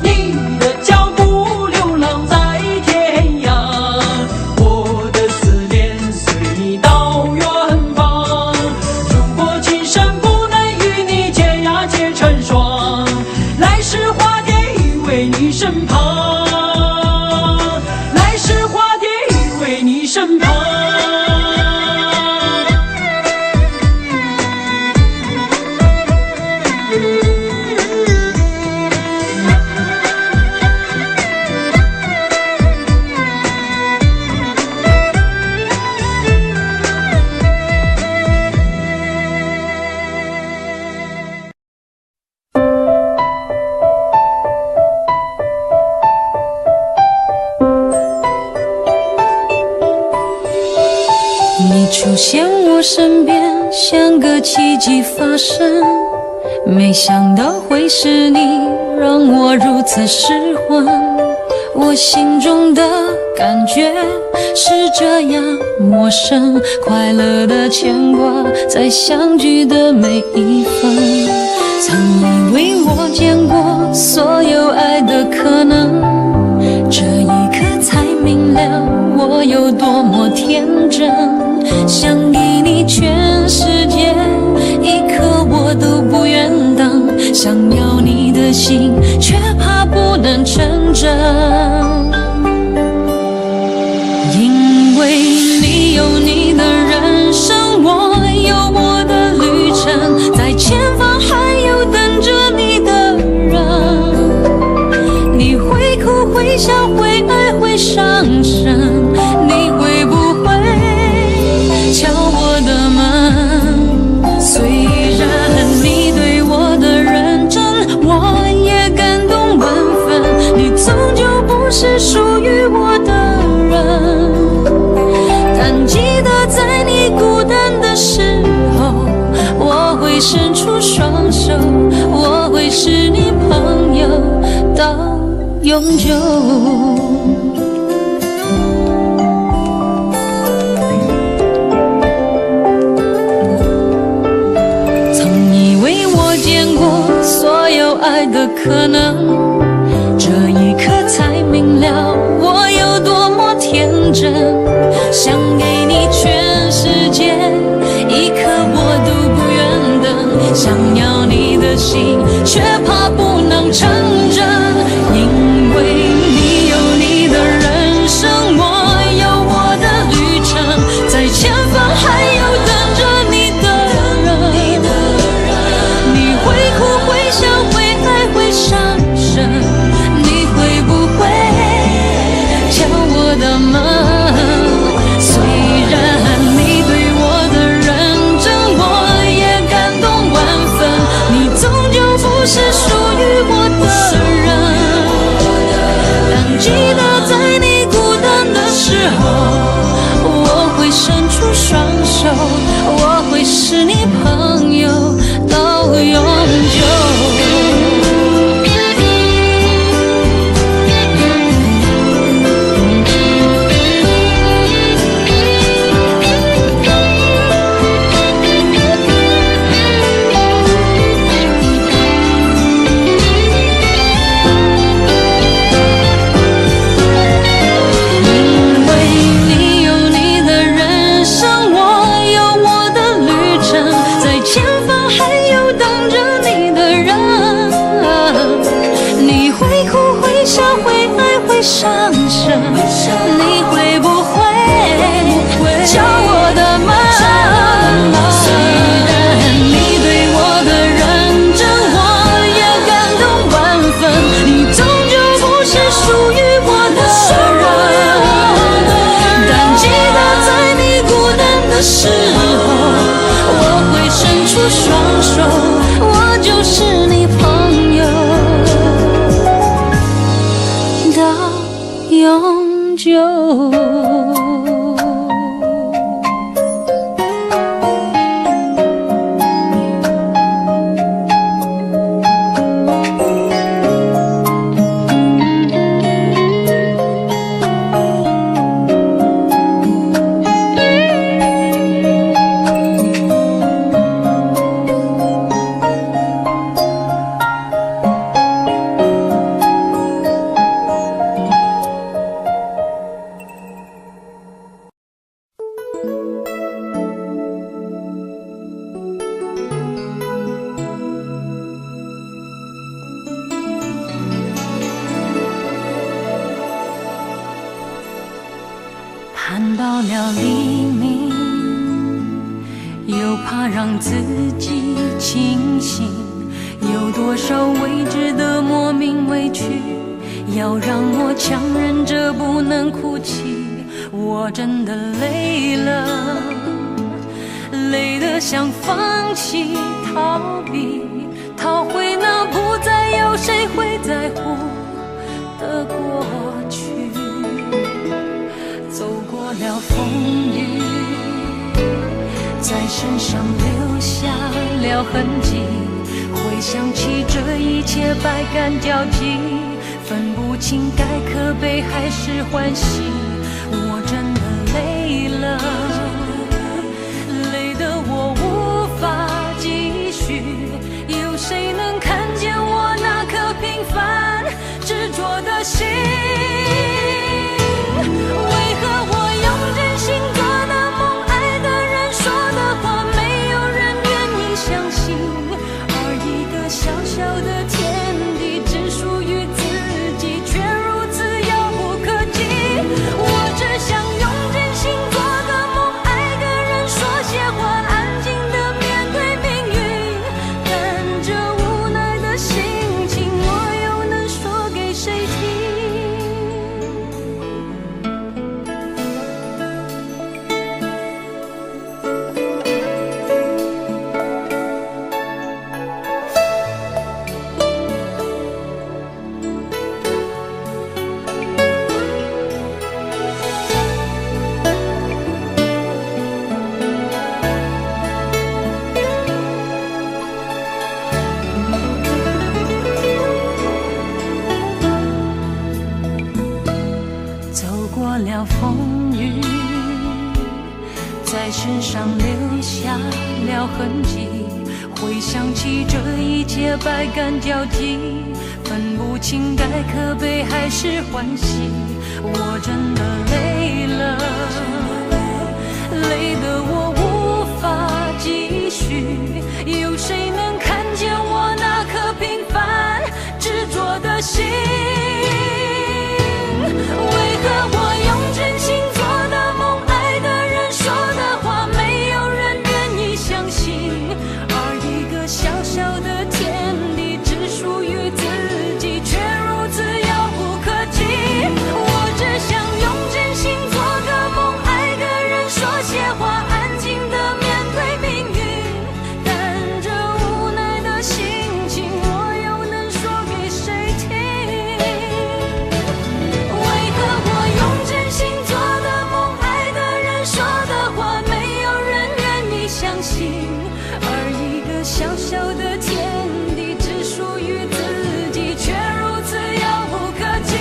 你的脚步流浪在天涯，我的思念随你到远方。如果今生不能与你结呀结成双，来世化蝶依偎你身旁。来世化蝶依偎你身旁。你出现我身边，像个奇迹发生。没想到会是你，让我如此失魂。我心中的感觉是这样陌生，快乐的牵挂在相聚的每一分。曾以为我见过所有爱的可能，这一刻才明了我有多么天真。想给你全世界，一刻我都不愿等。想要你的心，却怕不能成真。因为你有你的人生，我有我的旅程，在前方还有永久。曾以为我见过所有爱的可能，这一刻才明了我有多么天真，想给你全世界，一刻我都不愿等，想要你的心，却怕不能成真，因为你有你的人生，我有我的旅程，在前方还有等着你的人，你会哭会笑会爱会伤神，你会不会敲我的门？虽然你对我的认真我也感动万分，你终究不是属于我的人，但记得在你孤单的时候，我会伸出双手，我会是你朋友到永久。伤神，你会不会敲我的门？虽然你对我的认真我也感动万分，你终究不是属于我的人，但记得在你孤单的时候，我会伸出双手，我就是你朋友永久。盼到了黎明，又怕让自己清醒，有多少未知的莫名委屈，要让我强忍着不能哭泣。我真的累了，累得想放弃逃避，逃回那不再有谁会在乎的过去。走过了风雨，在身上留下了痕迹，回想起这一切百感交集，分不清该可悲还是欢喜。我真的累了，累得我无法继续，有谁能看见我那颗平凡执着的心？为何我用真心做的梦，爱的人说的话，没有人愿意相信？而一个小小的天地，只属于自己，却如此遥不可及。我只想用真心做个梦，爱个人说些话，安静地面对命运。但这无奈的心情，我又能说给谁听？上留下了痕迹，回想起这一切百感交集，分不清该可悲还是欢喜。我真的累了，累得我无法继续。有谁能看见我那颗平凡执着的心？为何我用真心做的梦，爱的人说的话，没有人愿意相信？而一个小小的天地，只属于自己，却如此遥不可及。我只想用真心做个梦，爱个人说些话，安静地面对命运。但这无奈的心情，我又能说给谁听？为何我用真心做的梦，爱的人说的话，没有人愿意相信？而一个小小的天地，只属于自己，却如此遥不可及。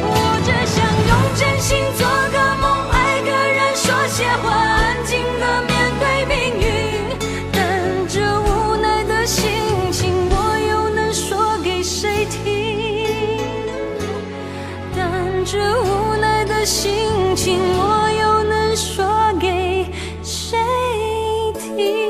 我只想用真心做个梦，爱个人说些话，安静地面对命运。但这无奈的心情，我又能说给谁听？但这无奈的心情，我又能说给谁听？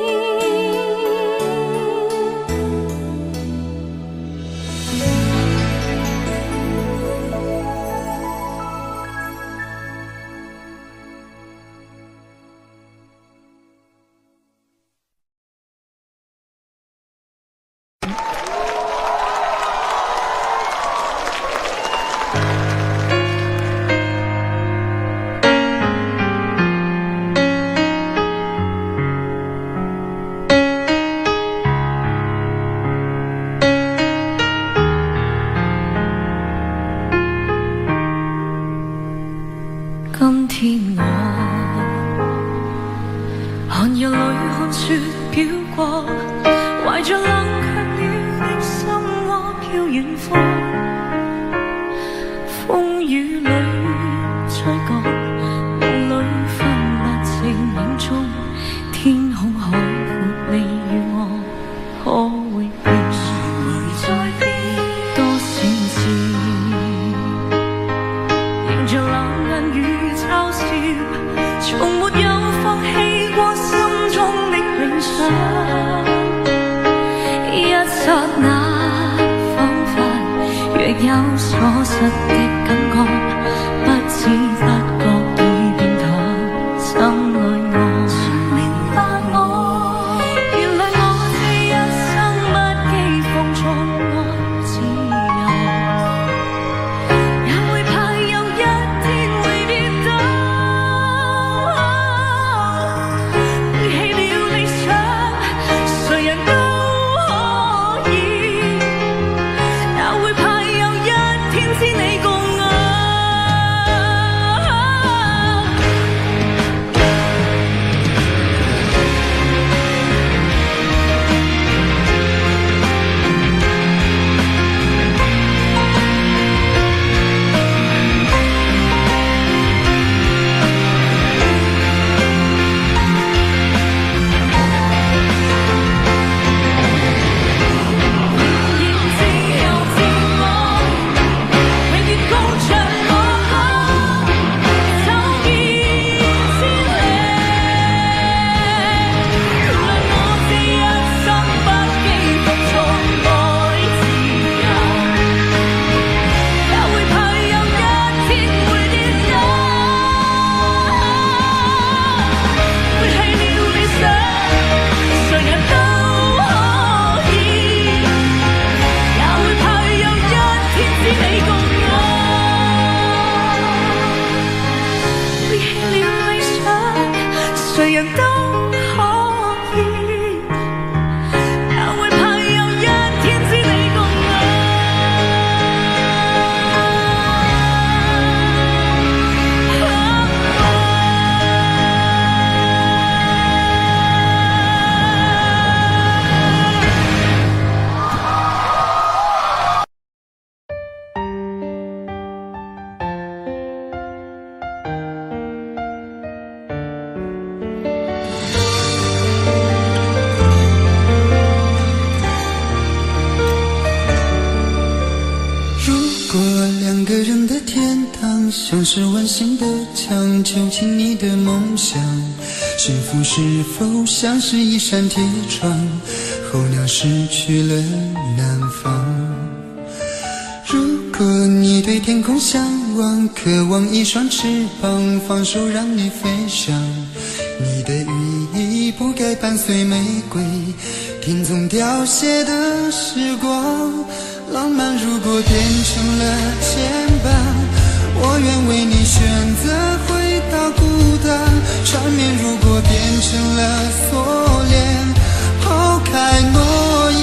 今天我寒夜里看雪飘過，懷着冷卻了的心窩飄遠方，風雨裏吹過，夢裏分不清影蹤，天空海闊，你與我可會變？誰會在變？多少次迎着冷眼與嘲笑，從沒有放棄過心中的理想。一剎那彷彿若有所失的感覺，不知不覺已變淡心裏我。誰明白我？原來我這一生不羈放縱愛自由，也會怕有一天會跌倒。背棄了理想，誰人都可以，也會怕有一天知你共个人的天堂，像是温馨的墙，囚禁你的梦想。幸福是否像是一扇铁窗，候鸟失去了南方。如果你对天空向往，渴望一双翅膀，放手让你飞翔。你的羽翼不该伴随玫瑰，听从凋谢的时光。浪漫如果变成了牵绊，我愿为你选择回到孤单。缠绵如果变成了锁链，抛开诺言。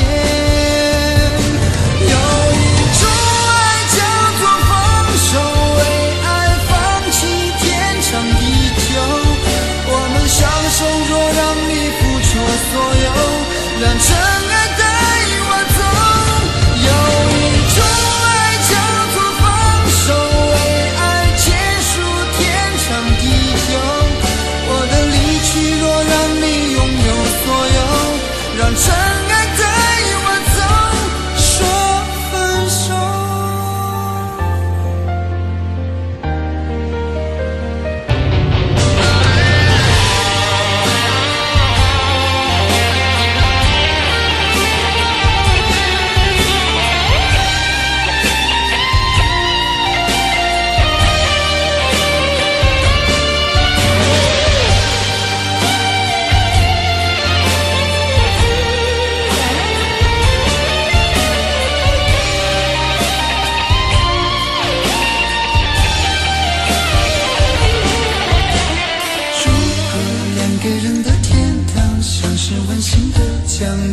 有一种爱叫做放手，为爱放弃天长地久。我们相守，若让你付出所有，让真爱带我走。有一种爱叫做放手，为爱结束天长地久。我的离去若让你拥有所有，让真爱带我走，说分手。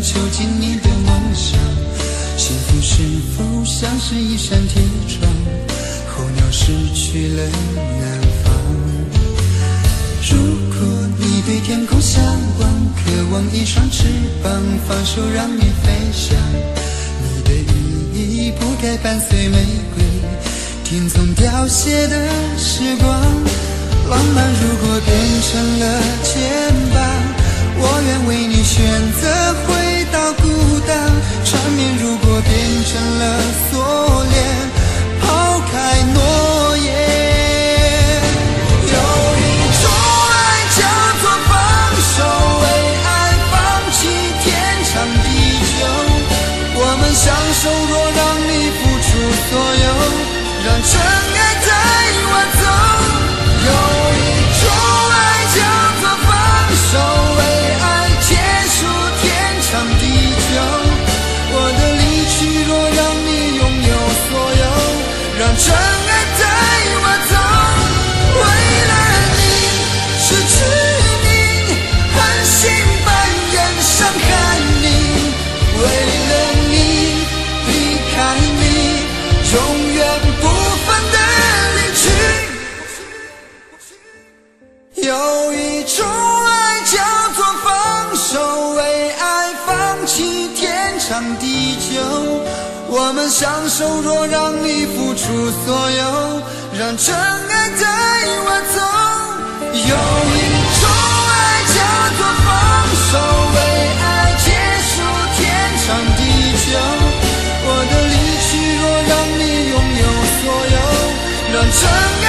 囚禁你的梦想，幸福是否像是一扇铁窗，候鸟失去了南方。如果你对天空向往，渴望一双翅膀，放手让你飞翔。你的羽翼不该伴随玫瑰，听从凋谢的时光。浪漫如果变成了牵绊，我愿为你选择回到孤单。缠绵如果变成了锁链，抛开诺言。有一种爱叫做放手，为爱放弃天长地久。我们相守，若让你付出所有，让真爱带我走。有一种爱叫做放手，为爱结束天长地久。我的离去若让你拥有所有，让真爱带我走。为了你失去你，狠心扮演伤害你。为了你离开你，永远不分的离去。有一种爱叫做放手，为爱放弃天长地久。我们相守，若让你付出所有，让真爱带我走。有一种爱叫做放手，为爱结束天长地久。我的离去若让你拥有所有，让真爱